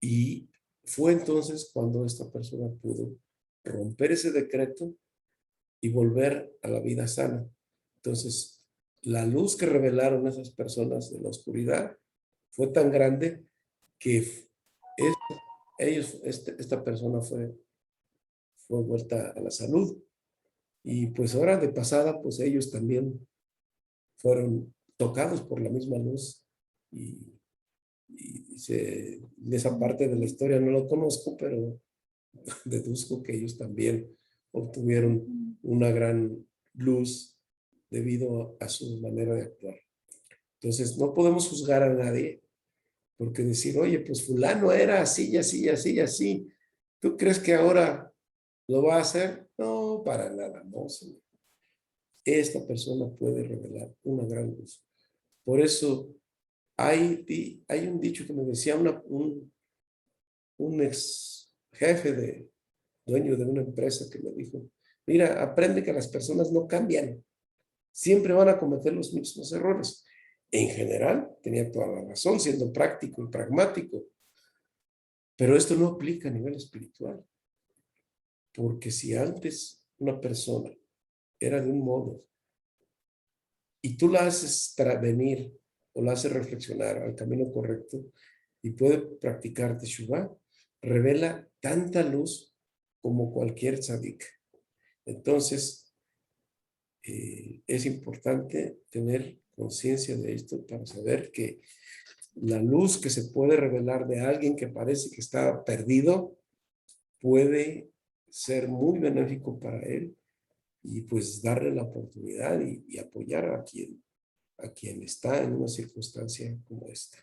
Y fue entonces cuando esta persona pudo romper ese decreto y volver a la vida sana. Entonces, la luz que revelaron esas personas de la oscuridad fue tan grande que esta persona fue vuelta a la salud. Y pues ahora de pasada, pues ellos también fueron tocados por la misma luz. De esa parte de la historia no lo conozco, pero deduzco que ellos también obtuvieron una gran luz debido a su manera de actuar. Entonces, no podemos juzgar a nadie porque decir, oye, pues fulano era así y así y así y así. ¿Tú crees que ahora lo va a hacer? No, para nada, no, señor. Esta persona puede revelar una gran luz. Por eso hay un dicho que me decía un ex jefe dueño de una empresa que me dijo, mira, aprende que las personas no cambian, siempre van a cometer los mismos errores. En general, tenía toda la razón, siendo práctico y pragmático, pero esto no aplica a nivel espiritual, porque si antes una persona era de un modo y tú la haces venir o la haces reflexionar al camino correcto y puede practicar Teshuvah, revela tanta luz como cualquier tzadik. Entonces, es importante tener conciencia de esto para saber que la luz que se puede revelar de alguien que parece que está perdido puede ser muy benéfico para él y pues darle la oportunidad y apoyar a quien está en una circunstancia como esta.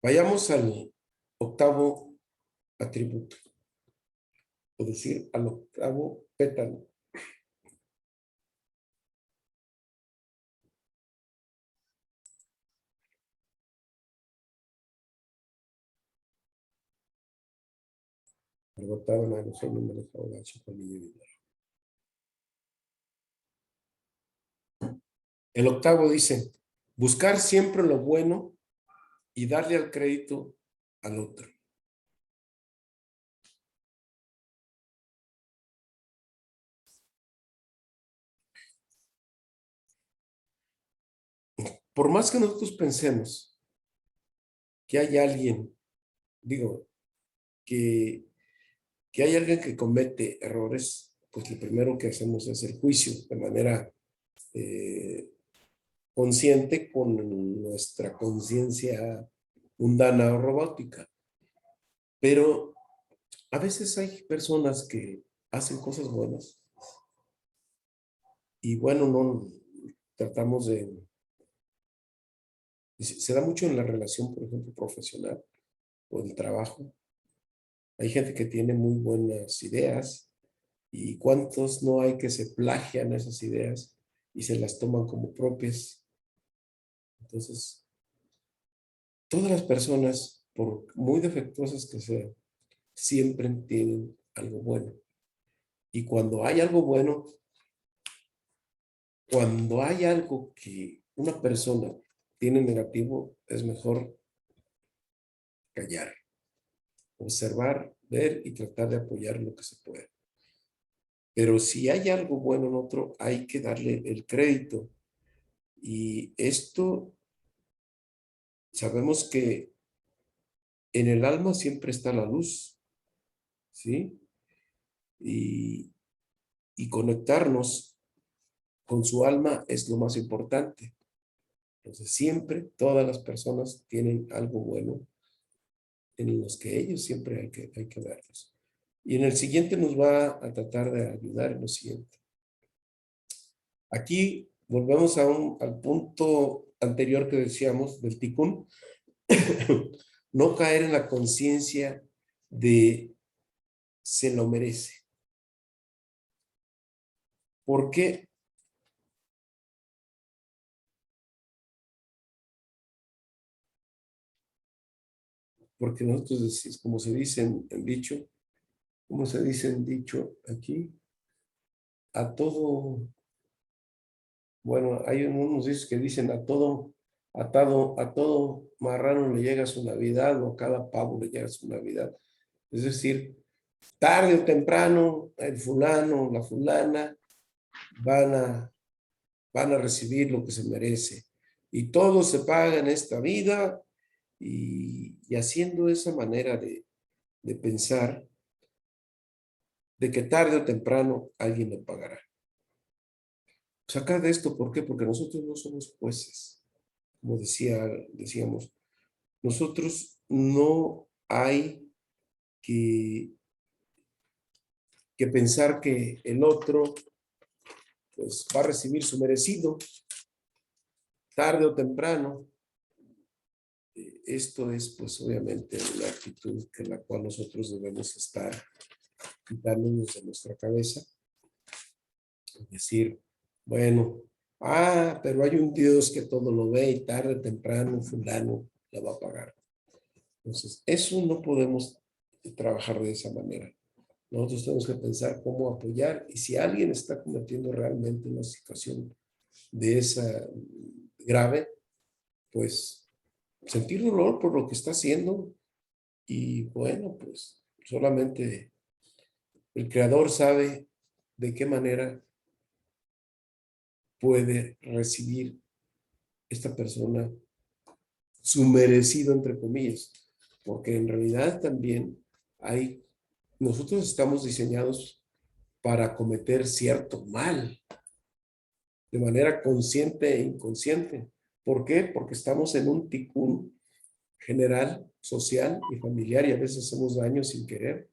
Vayamos al octavo atributo, o decir, al octavo pétalo. El octavo dice, buscar siempre lo bueno y darle al crédito al otro. Por más que nosotros pensemos que hay alguien, digo, que hay alguien que comete errores, pues lo primero que hacemos es el juicio de manera consciente con nuestra conciencia mundana o robótica. Pero a veces hay personas que hacen cosas buenas y bueno, no tratamos de... Se da mucho en la relación, por ejemplo, profesional o del trabajo. Hay gente que tiene muy buenas ideas y cuántos no hay que se plagian esas ideas y se las toman como propias. Entonces, todas las personas, por muy defectuosas que sean, siempre tienen algo bueno. Y cuando hay algo que una persona tiene negativo, es mejor callar, observar, ver y tratar de apoyar lo que se puede. Pero si hay algo bueno en otro, hay que darle el crédito. Y esto, sabemos que en el alma siempre está la luz, ¿sí? Y, y conectarnos con su alma es lo más importante. Entonces, siempre todas las personas tienen algo bueno en los que ellos siempre hay que verlos. Y en el siguiente nos va a tratar de ayudar en lo siguiente. Aquí volvemos al punto anterior que decíamos del tikkun. No caer en la conciencia de se lo merece. ¿Por qué? Porque nosotros decimos, como se dice en dicho, como se dice en dicho aquí, a todo, bueno, hay unos dichos que dicen a todo marrano le llega su Navidad o a cada pavo le llega su Navidad. Es decir, tarde o temprano, el fulano o la fulana van a, van a recibir lo que se merece. Y todo se paga en esta vida y haciendo esa manera de pensar de que tarde o temprano alguien lo pagará. Sacar de esto, ¿por qué? Porque nosotros no somos jueces. Como decíamos, nosotros no hay que pensar que el otro pues va a recibir su merecido tarde o temprano. Esto es pues obviamente una actitud que la cual nosotros debemos estar quitándonos de nuestra cabeza. Es decir, bueno, pero hay un Dios que todo lo ve y tarde o temprano fulano la va a pagar. Entonces, eso no podemos trabajar de esa manera. Nosotros tenemos que pensar cómo apoyar y si alguien está cometiendo realmente una situación de esa grave, pues sentir dolor por lo que está haciendo y bueno, pues solamente el creador sabe de qué manera puede recibir esta persona su merecido, entre comillas, porque en realidad también nosotros estamos diseñados para cometer cierto mal, de manera consciente e inconsciente. ¿Por qué? Porque estamos en un ticún general, social y familiar, y a veces hacemos daño sin querer,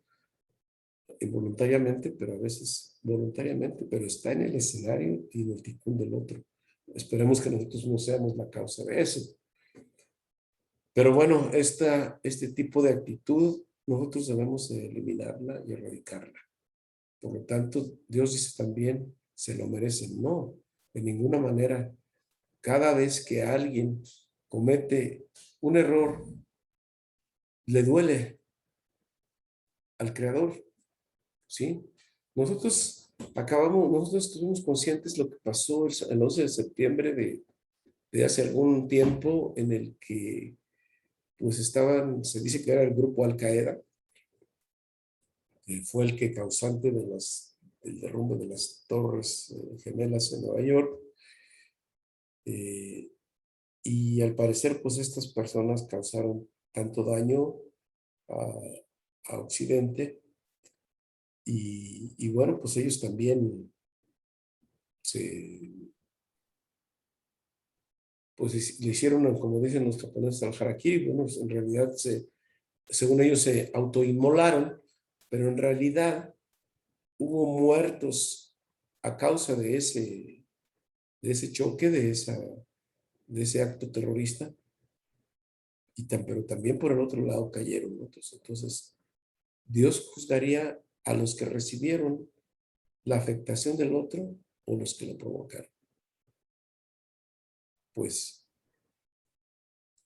involuntariamente, pero a veces voluntariamente, pero está en el escenario y en el ticún del otro. Esperemos que nosotros no seamos la causa de eso. Pero bueno, este tipo de actitud nosotros debemos de eliminarla y erradicarla. Por lo tanto, Dios dice también, se lo merecen. No, de ninguna manera. Cada vez que alguien comete un error, le duele al Creador, ¿sí? Nosotros estuvimos conscientes de lo que pasó el 11 de septiembre de hace algún tiempo, en el que pues se dice que era el grupo Al-Qaeda, que fue el que causante del derrumbe de las Torres Gemelas en Nueva York. Eh, y al parecer, pues estas personas causaron tanto daño a Occidente, y bueno, pues ellos también le hicieron, como dicen los japoneses, al harakiri. Bueno, pues en realidad, según ellos, se autoinmolaron, pero en realidad hubo muertos a causa de ese choque, de ese acto terrorista, pero también por el otro lado cayeron otros. Entonces, Dios juzgaría a los que recibieron la afectación del otro o los que lo provocaron. Pues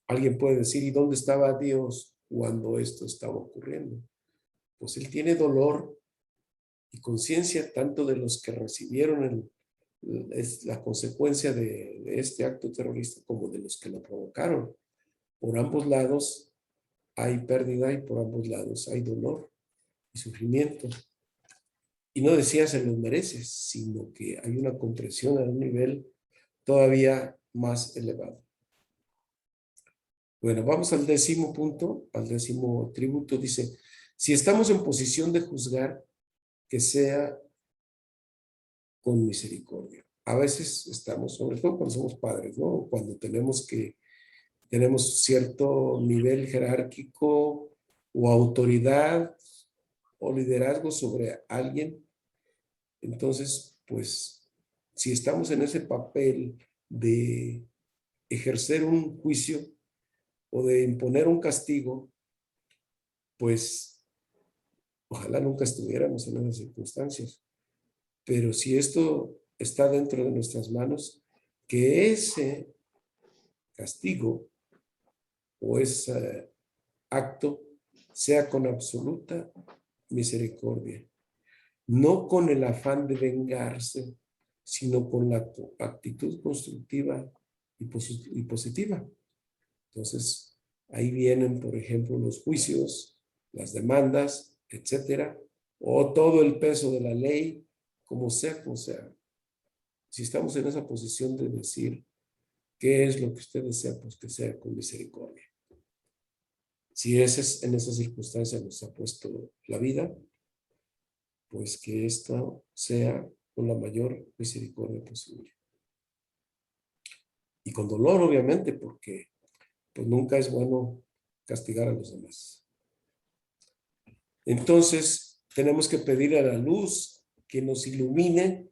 alguien puede decir, ¿y dónde estaba Dios cuando esto estaba ocurriendo? Pues Él tiene dolor y conciencia tanto de los que recibieron la consecuencia de este acto terrorista, como de los que lo provocaron. Por ambos lados hay pérdida y por ambos lados hay dolor y sufrimiento. Y no decía se los mereces, sino que hay una comprensión a un nivel todavía más elevado. Bueno, vamos al 10º punto, al 10º tributo. Dice, si estamos en posición de juzgar, que sea con misericordia. A veces estamos, sobre todo cuando somos padres, ¿no? Cuando tenemos cierto nivel jerárquico o autoridad o liderazgo sobre alguien. Entonces, pues, si estamos en ese papel de ejercer un juicio o de imponer un castigo, pues ojalá nunca estuviéramos en esas circunstancias. Pero si esto está dentro de nuestras manos, que ese castigo o ese acto sea con absoluta misericordia, no con el afán de vengarse, sino con la actitud constructiva y positiva. Entonces, ahí vienen, por ejemplo, los juicios, las demandas, etcétera, o todo el peso de la ley, como sea, como sea. Si estamos en esa posición de decir, ¿qué es lo que usted desea? Pues que sea con misericordia. Si en esa circunstancia nos ha puesto la vida, pues que esto sea con la mayor misericordia posible. Y con dolor, obviamente, porque pues nunca es bueno castigar a los demás. Entonces, tenemos que pedir a la luz que nos ilumine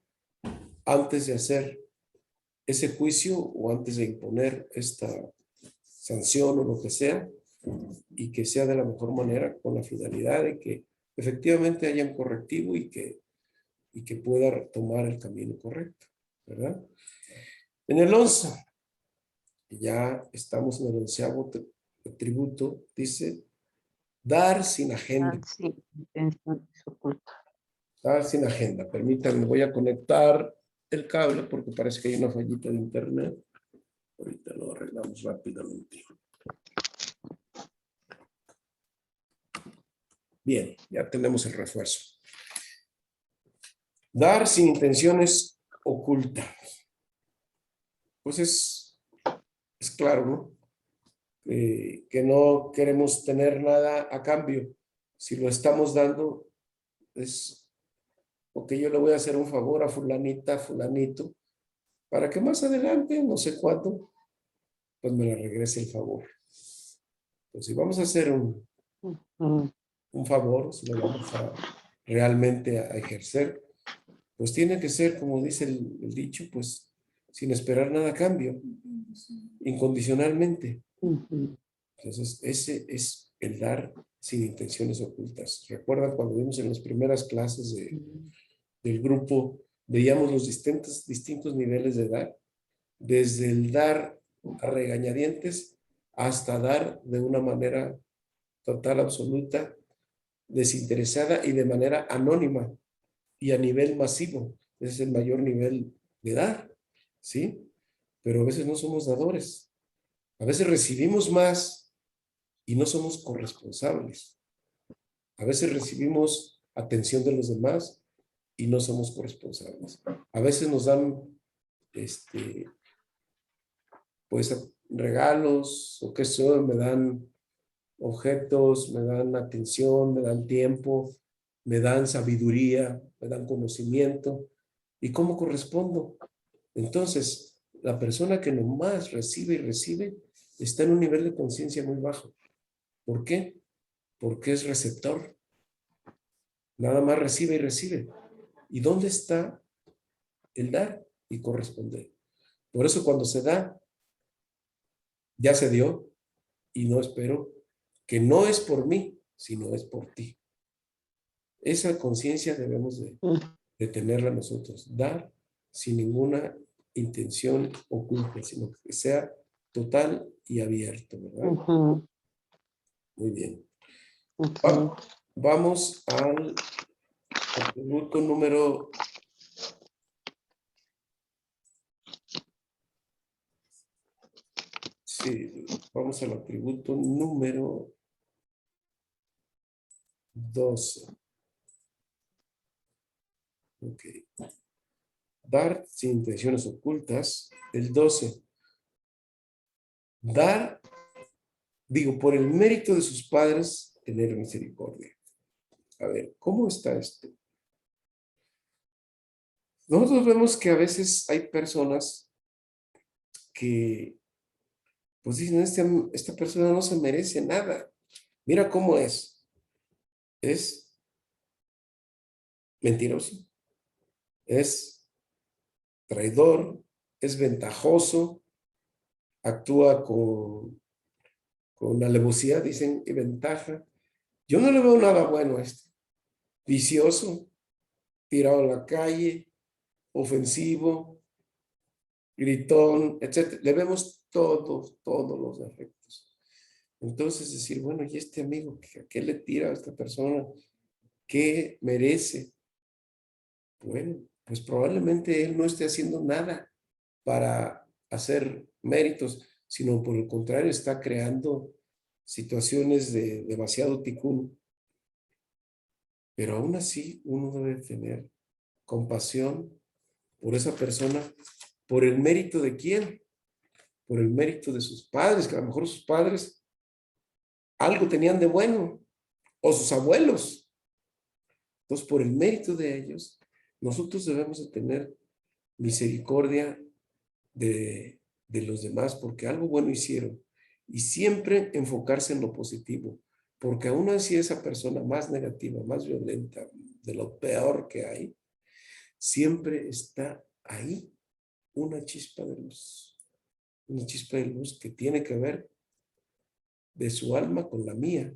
antes de hacer ese juicio o antes de imponer esta sanción o lo que sea, y que sea de la mejor manera, con la finalidad de que efectivamente haya un correctivo y que pueda tomar el camino correcto, ¿verdad? En el 11, ya estamos en el 11º tributo, dice, dar sin agenda. Sí, intenciones ocultas. Dar sin agenda. Permítanme, voy a conectar el cable porque parece que hay una fallita de internet. Ahorita lo arreglamos rápidamente. Bien, ya tenemos el refuerzo. Dar sin intenciones ocultas. Pues es claro, ¿no? Que no queremos tener nada a cambio. Si lo estamos dando, es o que yo le voy a hacer un favor a fulanita, fulanito, para que más adelante, no sé cuándo, pues me le regrese el favor. Pues si vamos a hacer un favor, si lo vamos a realmente a ejercer, pues tiene que ser, como dice el dicho, pues sin esperar nada a cambio, incondicionalmente. Entonces, ese es el dar sin intenciones ocultas. ¿Recuerdan cuando vimos en las primeras clases del grupo, veíamos los distintos niveles de dar? Desde el dar a regañadientes hasta dar de una manera total, absoluta, desinteresada y de manera anónima y a nivel masivo. Ese es el mayor nivel de dar, ¿sí? Pero a veces no somos dadores. A veces recibimos más y no somos corresponsables. A veces recibimos atención de los demás y no somos corresponsables. A veces nos dan, pues, regalos o qué sé, me dan objetos, me dan atención, me dan tiempo, me dan sabiduría, me dan conocimiento. ¿Y cómo correspondo? Entonces, la persona que nomás recibe y recibe está en un nivel de conciencia muy bajo. ¿Por qué? Porque es receptor. Nada más recibe y recibe. ¿Y dónde está el dar y corresponder? Por eso cuando se da, ya se dio y no espero que no es por mí, sino es por ti. Esa conciencia debemos de tenerla nosotros. Dar sin ninguna intención oculta, sino que sea total y abierto, ¿verdad? Muy bien. Vamos al atributo número... Sí, vamos al atributo número 12. Ok. Dar sin intenciones ocultas. El 12. Dar, digo, por el mérito de sus padres, tener misericordia. A ver, ¿cómo está esto? Nosotros vemos que a veces hay personas que, pues dicen, esta persona no se merece nada. Mira cómo es. Es mentiroso, es traidor, es ventajoso, actúa con alevosía, dicen, y ventaja. Yo no le veo nada bueno a este. Vicioso, tirado a la calle, ofensivo, gritón, etc. Le vemos todos los defectos. Entonces decir, bueno, ¿y este amigo a qué le tira a esta persona? ¿Qué merece? Bueno, pues probablemente él no esté haciendo nada para hacer méritos, sino por el contrario está creando situaciones de demasiado ticún. Pero aún así uno debe tener compasión por esa persona, por el mérito de quién, por el mérito de sus padres, que a lo mejor sus padres algo tenían de bueno, o sus abuelos. Entonces, por el mérito de ellos, nosotros debemos de tener misericordia de los demás, porque algo bueno hicieron. Y siempre enfocarse en lo positivo, porque aún así esa persona más negativa, más violenta, de lo peor que hay, siempre está ahí una chispa de luz. Una chispa de luz que tiene que ver de su alma con la mía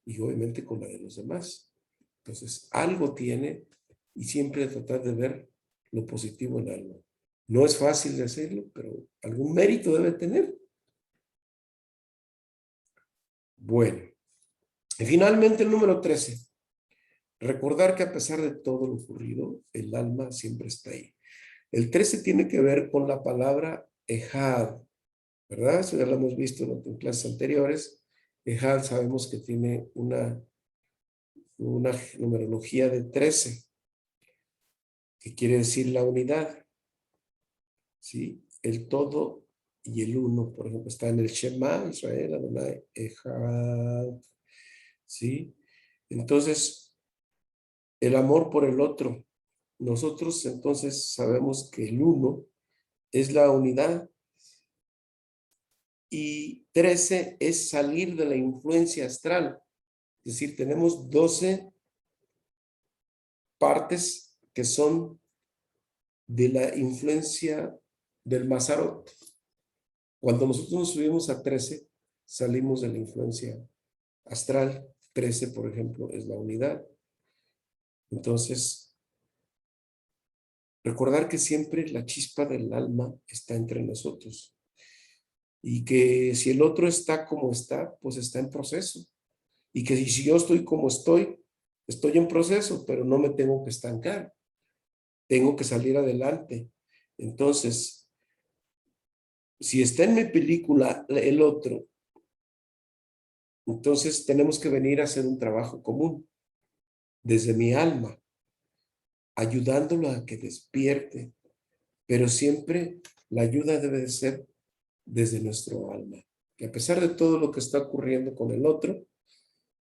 y obviamente con la de los demás. Entonces, algo tiene y siempre tratar de ver lo positivo en algo. No es fácil de hacerlo, pero algún mérito debe tener. Bueno, y finalmente el número 13. Recordar que a pesar de todo lo ocurrido, el alma siempre está ahí. El 13 tiene que ver con la palabra ejad, ¿verdad? Eso ya lo hemos visto en clases anteriores. Ejad sabemos que tiene una numerología de 13, que quiere decir la unidad, ¿sí? El todo y el uno, por ejemplo, está en el Shema, Israel, Adonai, Ejad, ¿sí? Entonces, el amor por el otro, nosotros entonces sabemos que el 1 es la unidad y 13 es salir de la influencia astral. Es decir, tenemos 12 partes que son de la influencia del Mazarot. Cuando nosotros nos subimos a 13, salimos de la influencia astral. 13, por ejemplo, es la unidad. Entonces, recordar que siempre la chispa del alma está entre nosotros y que si el otro está como está, pues está en proceso. Y que si yo estoy como estoy en proceso, pero no me tengo que estancar. Tengo que salir adelante. Entonces, si está en mi película el otro, entonces tenemos que venir a hacer un trabajo común desde mi alma, ayudándolo a que despierte, pero siempre la ayuda debe de ser desde nuestro alma. Que a pesar de todo lo que está ocurriendo con el otro,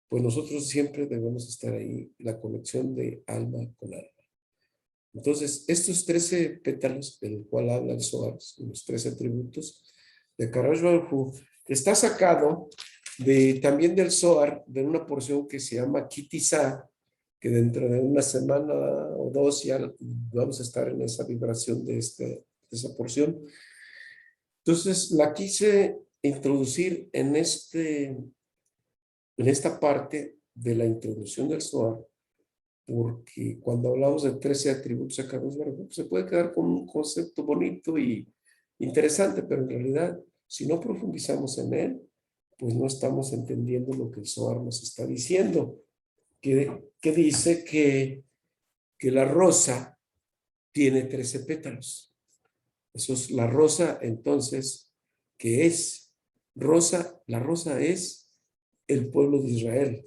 pues nosotros siempre debemos estar ahí, la conexión de alma con alma. Entonces, estos 13 pétalos del cual habla el Zohar, los 13 atributos de Kadosh Baruj Hu, está sacado también del Zohar, de una porción que se llama Kitizá, que dentro de una semana o dos ya vamos a estar en esa vibración de esa porción. Entonces, la quise introducir en esta parte de la introducción del Zohar, porque cuando hablamos de 13 atributos a Kadosh Baruj Hu, se puede quedar con un concepto bonito y interesante, pero en realidad, si no profundizamos en él, pues no estamos entendiendo lo que el Zohar nos está diciendo, que dice que la rosa tiene 13 pétalos. Eso es la rosa, entonces, ¿qué es? La rosa es el pueblo de Israel.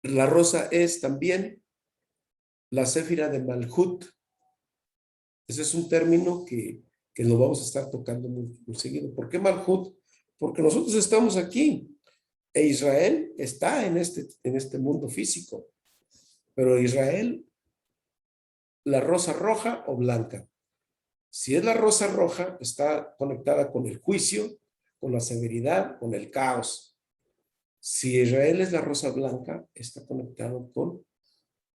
La rosa es también la céfira de Malhut. Ese es un término que lo vamos a estar tocando muy seguido. ¿Por qué Malhut? Porque nosotros estamos aquí e Israel está en este mundo físico. Pero Israel, la rosa roja o blanca. Si es la rosa roja, está conectada con el juicio, con la severidad, con el caos. Si Israel es la rosa blanca, está conectado con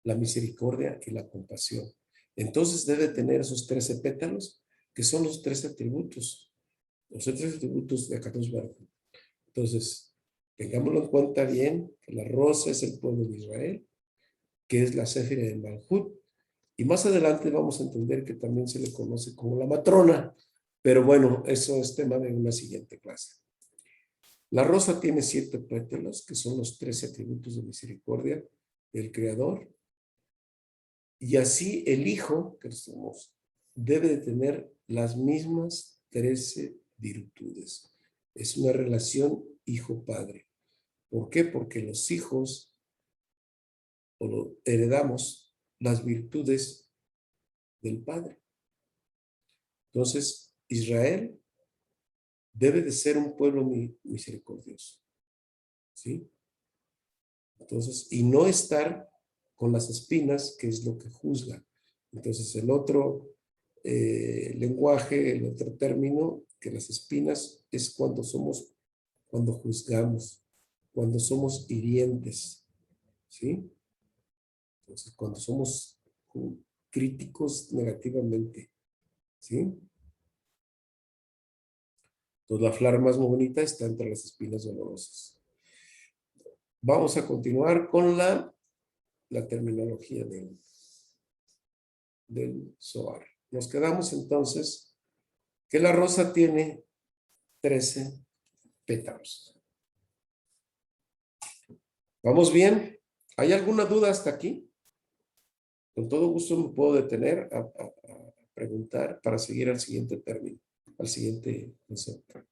la misericordia y la compasión. Entonces debe tener esos 13 pétalos, que son los 13 atributos, los 13 atributos de Kadosh Baruj Hu. Entonces, tengámoslo en cuenta bien, que la rosa es el pueblo de Israel, que es la céfira de Malhut, y más adelante vamos a entender que también se le conoce como la matrona, pero bueno, eso es tema de una siguiente clase. La rosa tiene 7 pétalos, que son los 13 atributos de misericordia del Creador, y así el hijo que somos debe de tener las mismas 13 virtudes. Es una relación hijo-padre. ¿Por qué? Porque los hijos heredamos las virtudes del padre. Entonces, Israel debe de ser un pueblo misericordioso. ¿Sí? Entonces, y no estar con las espinas, que es lo que juzga. Entonces, el otro lenguaje, el otro término, que las espinas es cuando juzgamos, cuando somos hirientes, ¿sí? Entonces, cuando somos críticos negativamente, ¿sí? Entonces, la flor más bonita está entre las espinas dolorosas. Vamos a continuar con la terminología del Zohar. Nos quedamos entonces que la rosa tiene 13 pétalos. ¿Vamos bien? ¿Hay alguna duda hasta aquí? Con todo gusto me puedo detener a preguntar para seguir al siguiente término, al siguiente concepto.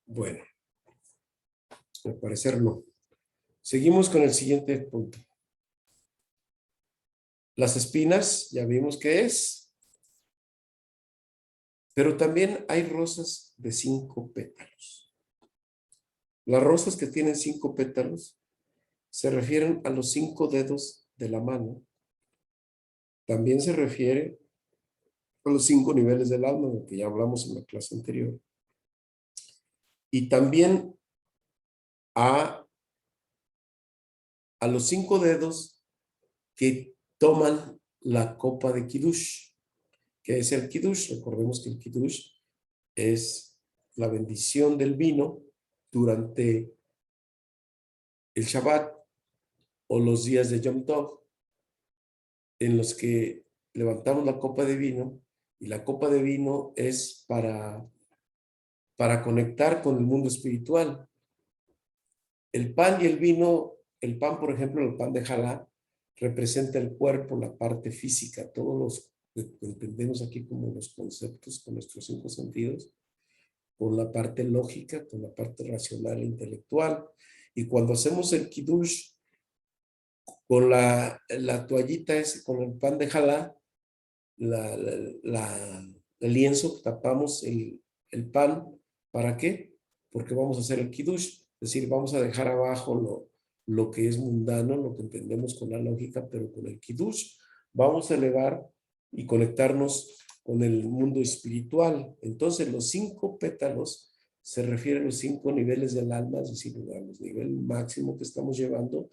Bueno, al parecer no. Seguimos con el siguiente punto. Las espinas, ya vimos qué es. Pero también hay rosas de 5 pétalos. Las rosas que tienen 5 pétalos se refieren a los 5 dedos de la mano. También se refiere a los 5 niveles del alma, de lo que ya hablamos en la clase anterior. Y también a los 5 dedos que toman la copa de Kiddush. ¿Qué es el Kiddush? Recordemos que el Kiddush es la bendición del vino durante el Shabbat o los días de Yom Tov, en los que levantamos la copa de vino, y la copa de vino es para conectar con el mundo espiritual. El pan y el vino, el pan, por ejemplo, el pan de Jalá, representa el cuerpo, la parte física, todos los que entendemos aquí como los conceptos con nuestros 5 sentidos, con la parte lógica, con la parte racional e intelectual. Y cuando hacemos el Kiddush, con la toallita ese, con el pan de Jalá, el lienzo, tapamos el pan. ¿Para qué? Porque vamos a hacer el Kiddush. Es decir, vamos a dejar abajo lo que es mundano, lo que entendemos con la lógica, pero con el Kiddush vamos a elevar y conectarnos con el mundo espiritual. Entonces, los 5 pétalos se refieren a los 5 niveles del alma, es decir, a los niveles máximo que estamos llevando,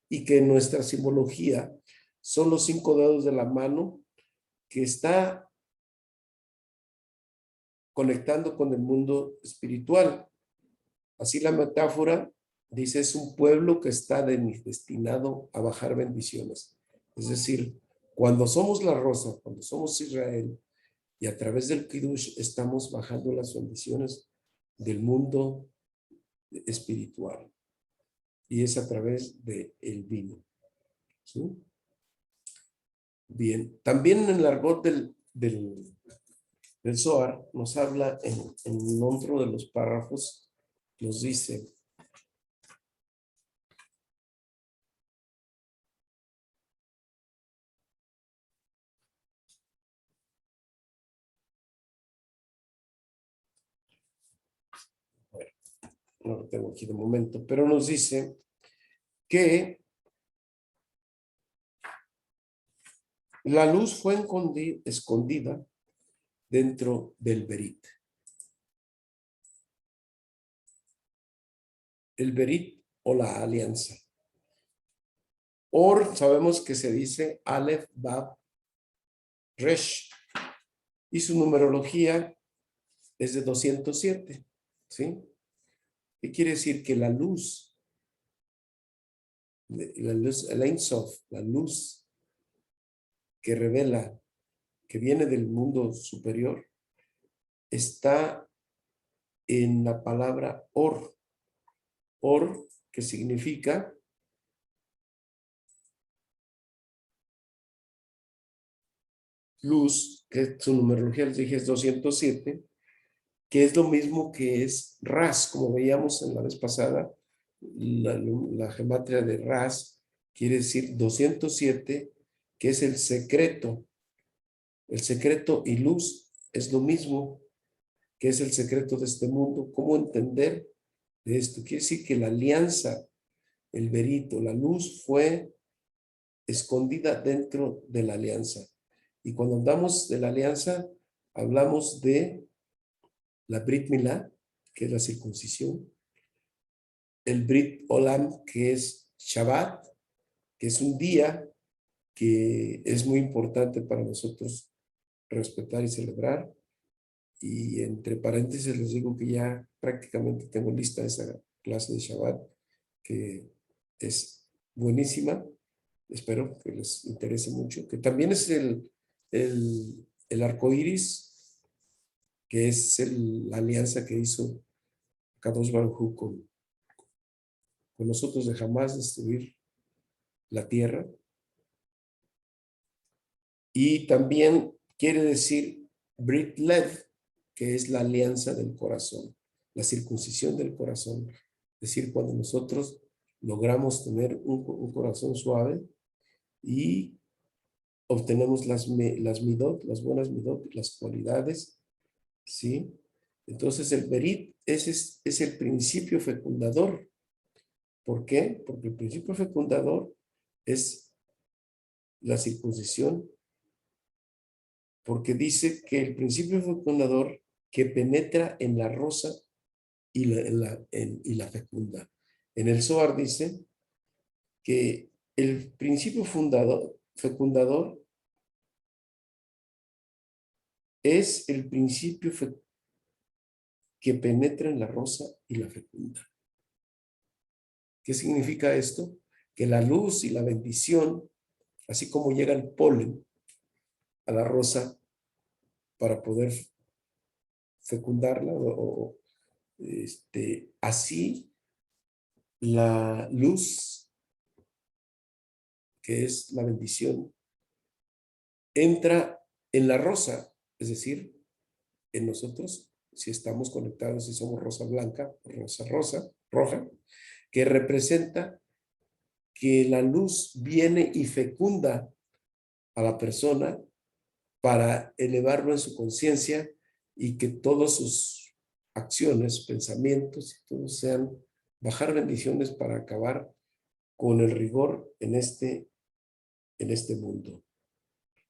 y que en nuestra simbología son los 5 dedos de la mano que está conectando con el mundo espiritual. Así la metáfora dice, es un pueblo que está destinado a bajar bendiciones. Es decir, cuando somos la rosa, cuando somos Israel, y a través del Kiddush estamos bajando las bendiciones del mundo espiritual. Y es a través del vino. ¿Sí? Bien, también en el argot del Zohar nos habla en otro de los párrafos, nos dice, bueno, no lo tengo aquí de momento, pero nos dice que la luz fue escondida dentro del Berit. El Berit o la alianza. Or, sabemos que se dice Aleph, Bab, Resh. Y su numerología es de 207. ¿Sí? ¿Qué quiere decir? Que la luz, el Ein Sof, la luz que revela, que viene del mundo superior, está en la palabra Or. Or, que significa luz, que su numerología les dije es 207, que es lo mismo que es Ras, como veíamos en la vez pasada, la gematria de Ras quiere decir 207, que es el secreto. El secreto y luz es lo mismo, que es el secreto de este mundo. ¿Cómo entender de esto? Quiere decir que la alianza, el verito, la luz fue escondida dentro de la alianza. Y cuando hablamos de la alianza, hablamos de la Brit Milá, que es la circuncisión, el Brit Olam, que es Shabbat, que es un día que es muy importante para nosotros respetar y celebrar. Y entre paréntesis les digo que ya prácticamente tengo lista esa clase de Shabbat, que es buenísima. Espero que les interese mucho. Que también es el arco iris, que es la alianza que hizo Kadosh Baruj Hu con nosotros de jamás destruir la tierra. Y también quiere decir Brit Lev, que es la alianza del corazón, la circuncisión del corazón. Es decir, cuando nosotros logramos tener un corazón suave y obtenemos las midot, las buenas midot, las cualidades ¿sí? Entonces el Berit es el principio fecundador. ¿Por qué? Porque el principio fecundador es la circuncisión, porque dice que el principio fecundador que penetra en la rosa y la fecunda. En el Zohar dice que el principio fecundador es el principio que penetra en la rosa y la fecunda. ¿Qué significa esto? Que la luz y la bendición, así como llega el polen a la rosa para poder fecundarla, así la luz, que es la bendición, entra en la rosa, es decir, en nosotros, si estamos conectados, si somos rosa blanca, roja, que representa que la luz viene y fecunda a la persona para elevarlo en su conciencia y que todas sus acciones, pensamientos y todo sean bajar bendiciones para acabar con el rigor en este mundo.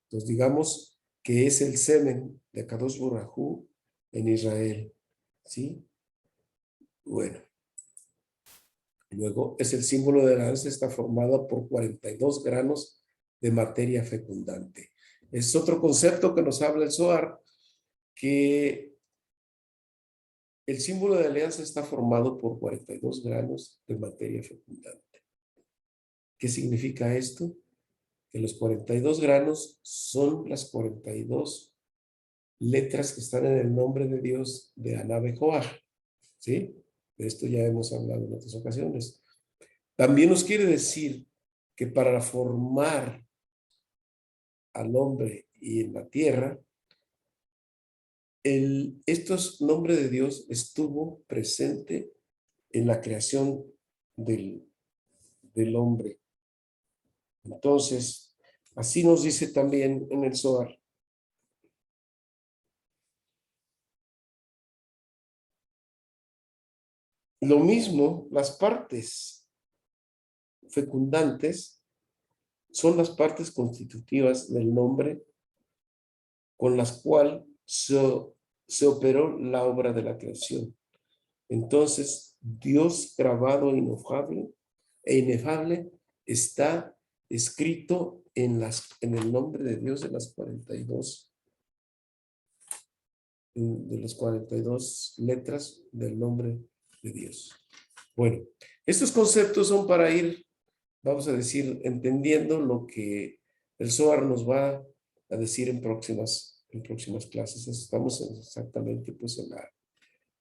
Entonces digamos que es el semen de Kadosh Baruj Hu en Israel, ¿sí? Bueno, luego es el símbolo de la danza, está formado por 42 granos de materia fecundante. Es otro concepto que nos habla el Zohar, que el símbolo de alianza está formado por 42 granos de materia fecundante. ¿Qué significa esto? Que los 42 granos son las 42 letras que están en el nombre de Dios de Anabe Joah, ¿sí? De esto ya hemos hablado en otras ocasiones. También nos quiere decir que para formar al hombre y en la tierra, estos nombres de Dios estuvo presente en la creación del hombre. Entonces, así nos dice también en el Zohar. Lo mismo, las partes fecundantes son las partes constitutivas del nombre con las cuales se operó la obra de la creación. Entonces, Dios grabado e inefable está escrito en el nombre de Dios de las 42 letras del nombre de Dios. Bueno, estos conceptos son para ir, vamos a decir, entendiendo lo que el Zohar nos va a decir en próximas clases. Estamos exactamente pues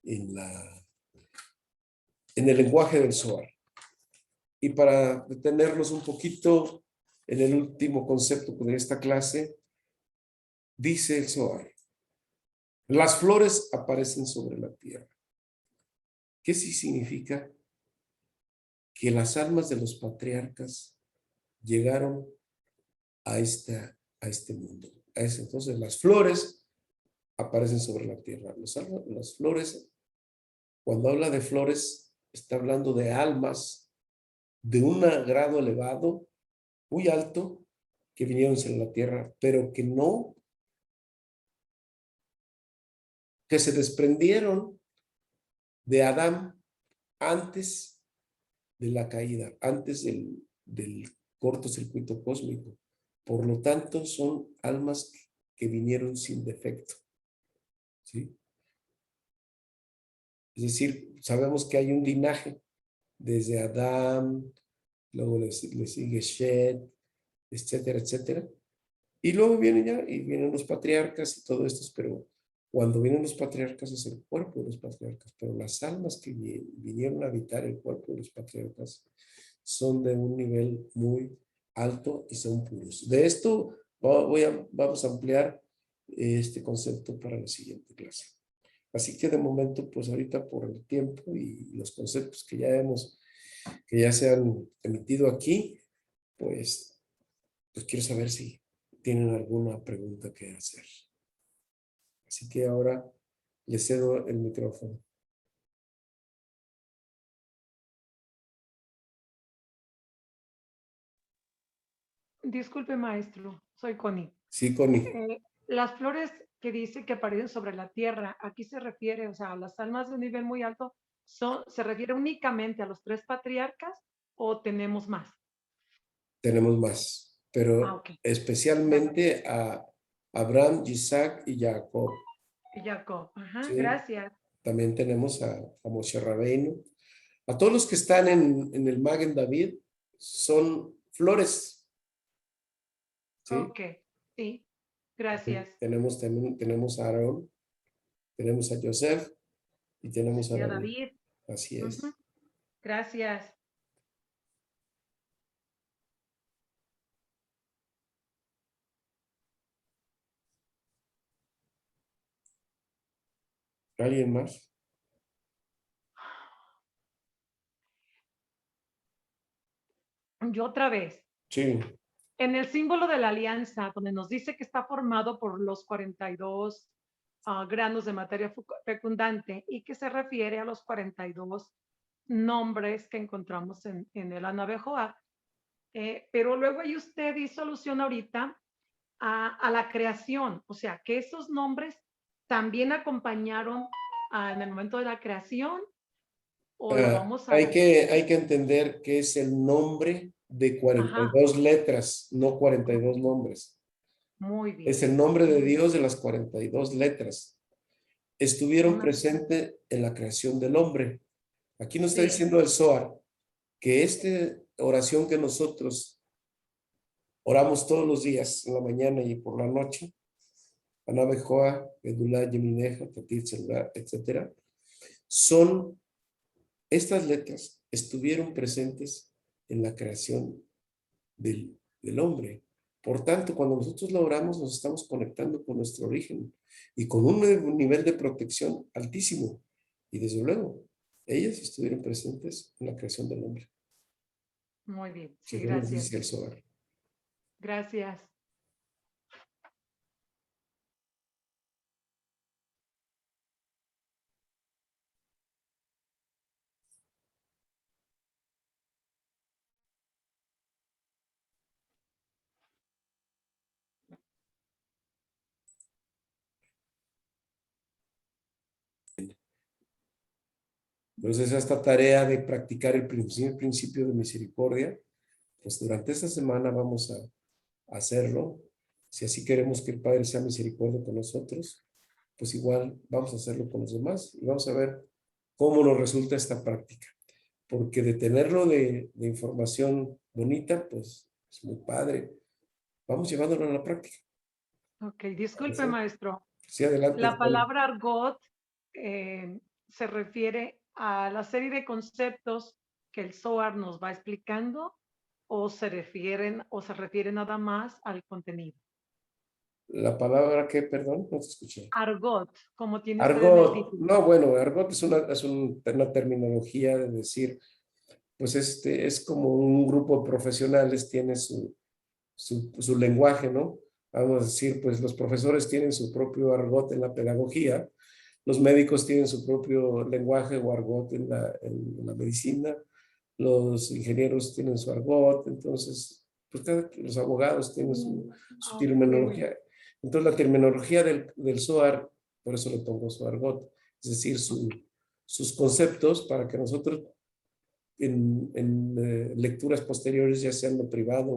en el lenguaje del Zohar. Y para detenernos un poquito en el último concepto de esta clase, dice el Zohar: las flores aparecen sobre la tierra. ¿Qué sí significa? Que las almas de los patriarcas llegaron a este mundo. Entonces, las flores aparecen sobre la tierra. Las flores, cuando habla de flores, está hablando de almas de un grado elevado, muy alto, que vinieron sobre la tierra, pero que se desprendieron de Adán antes de la caída, antes del cortocircuito cósmico. Por lo tanto, son almas que vinieron sin defecto, ¿sí? Es decir, sabemos que hay un linaje desde Adán, luego le sigue Shed, etcétera, etcétera. Y luego vienen los patriarcas y todo esto, pero cuando vienen los patriarcas es el cuerpo de los patriarcas, pero las almas que vinieron a habitar el cuerpo de los patriarcas son de un nivel muy alto y son puros. De esto vamos a ampliar este concepto para la siguiente clase. Así que de momento, pues ahorita por el tiempo y los conceptos que ya se han emitido aquí, pues quiero saber si tienen alguna pregunta que hacer. Así que ahora Le cedo el micrófono. Disculpe, maestro, soy Connie. Sí, Connie. Las flores que dice que aparecen sobre la tierra, aquí se refiere, o sea, las almas de un nivel muy alto, ¿se refiere únicamente a los 3 patriarcas o tenemos más? Tenemos más, Ah, pero ok. especialmente a Abraham, Isaac y Jacob. Y Jacob. Ajá, ¿Sí? gracias. También tenemos a Moshe Rabbeinu. A todos los que están en el Magen David son flores. ¿Sí? Ok, sí, gracias. Tenemos a Aarón, tenemos a Joseph y tenemos a Y a David. David. Así Ujú, es. gracias. ¿Alguien más? Yo otra vez. Sí. En el símbolo de la alianza, donde nos dice que está formado por los 42 granos de materia fecundante y que se refiere a los 42 nombres que encontramos en el Anabejoa. Pero luego ahí usted hizo alusión ahorita a la creación, o sea, que esos nombres también acompañaron en el momento de la creación o lo vamos a... Hay que entender que es el nombre de Ajá, 42 letras, no 42 nombres. muy bien. Es el nombre de Dios de las 42 letras. Estuvieron presentes en la creación del hombre. Aquí nos está Sí. diciendo el Zohar que esta oración que nosotros oramos todos los días, en la mañana y por la noche, Anabejoa, Gedulá, Yemineja, Tatir, Celular, etc., son estas letras estuvieron presentes en la creación del hombre. Por tanto, cuando nosotros la oramos, nos estamos conectando con nuestro origen y con un nivel de protección altísimo. Y desde luego, ellas estuvieron presentes en la creación del hombre. Muy bien, sí, Según nos gracias. dice el Zohar. Gracias. Entonces, esta tarea de practicar el principio de misericordia, pues durante esta semana vamos a hacerlo. Si así queremos que el Padre sea misericordia con nosotros, pues igual vamos a hacerlo con los demás y vamos a ver cómo nos resulta esta práctica. Porque de tenerlo de información bonita, pues es muy padre. Vamos llevándolo a la práctica. Ok, disculpe, ¿Sí? maestro. Sí, adelante. La palabra argot se refiere a la serie de conceptos que el Zohar nos va explicando o se refiere nada más al contenido. La palabra que, perdón, no te escuché. Argot, como tiene usted en el Argot, título. no, bueno, argot es una terminología de decir, pues es como un grupo de profesionales tiene su lenguaje, ¿no? Vamos a decir, pues los profesores tienen su propio argot en la pedagogía, los médicos tienen su propio lenguaje o argot en la medicina, los ingenieros tienen su argot, entonces, pues los abogados tienen su terminología. Entonces, la terminología del Zohar, por eso le pongo su argot, es decir, sus conceptos para que nosotros en lecturas posteriores, ya sea en lo privado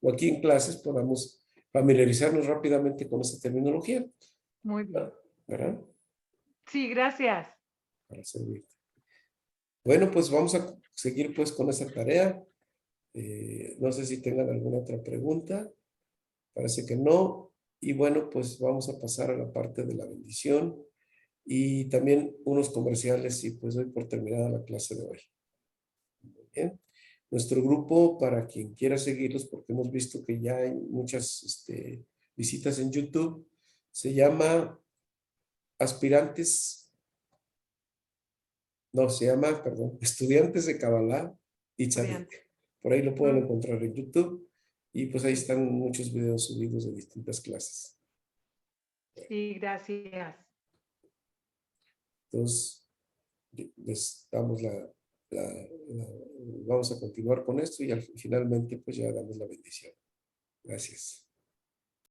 o aquí en clases, podamos familiarizarnos rápidamente con esa terminología. Muy bien. ¿Verdad? Sí, gracias. Para servirte. Bueno, pues vamos a seguir pues con esa tarea. No sé si tengan alguna otra pregunta. Parece que no. Y bueno, pues vamos a pasar a la parte de la bendición y también unos comerciales y pues doy por terminada la clase de hoy. Bien. Nuestro grupo, para quien quiera seguirlos, porque hemos visto que ya hay muchas visitas en YouTube, se llama Aspirantes, no, se llama, perdón, Estudiantes de Kabbalah y Tzadik. Por ahí lo pueden encontrar en YouTube y pues ahí están muchos videos subidos de distintas clases. Sí, gracias. Entonces, les damos vamos a continuar con esto y finalmente pues ya damos la bendición. Gracias.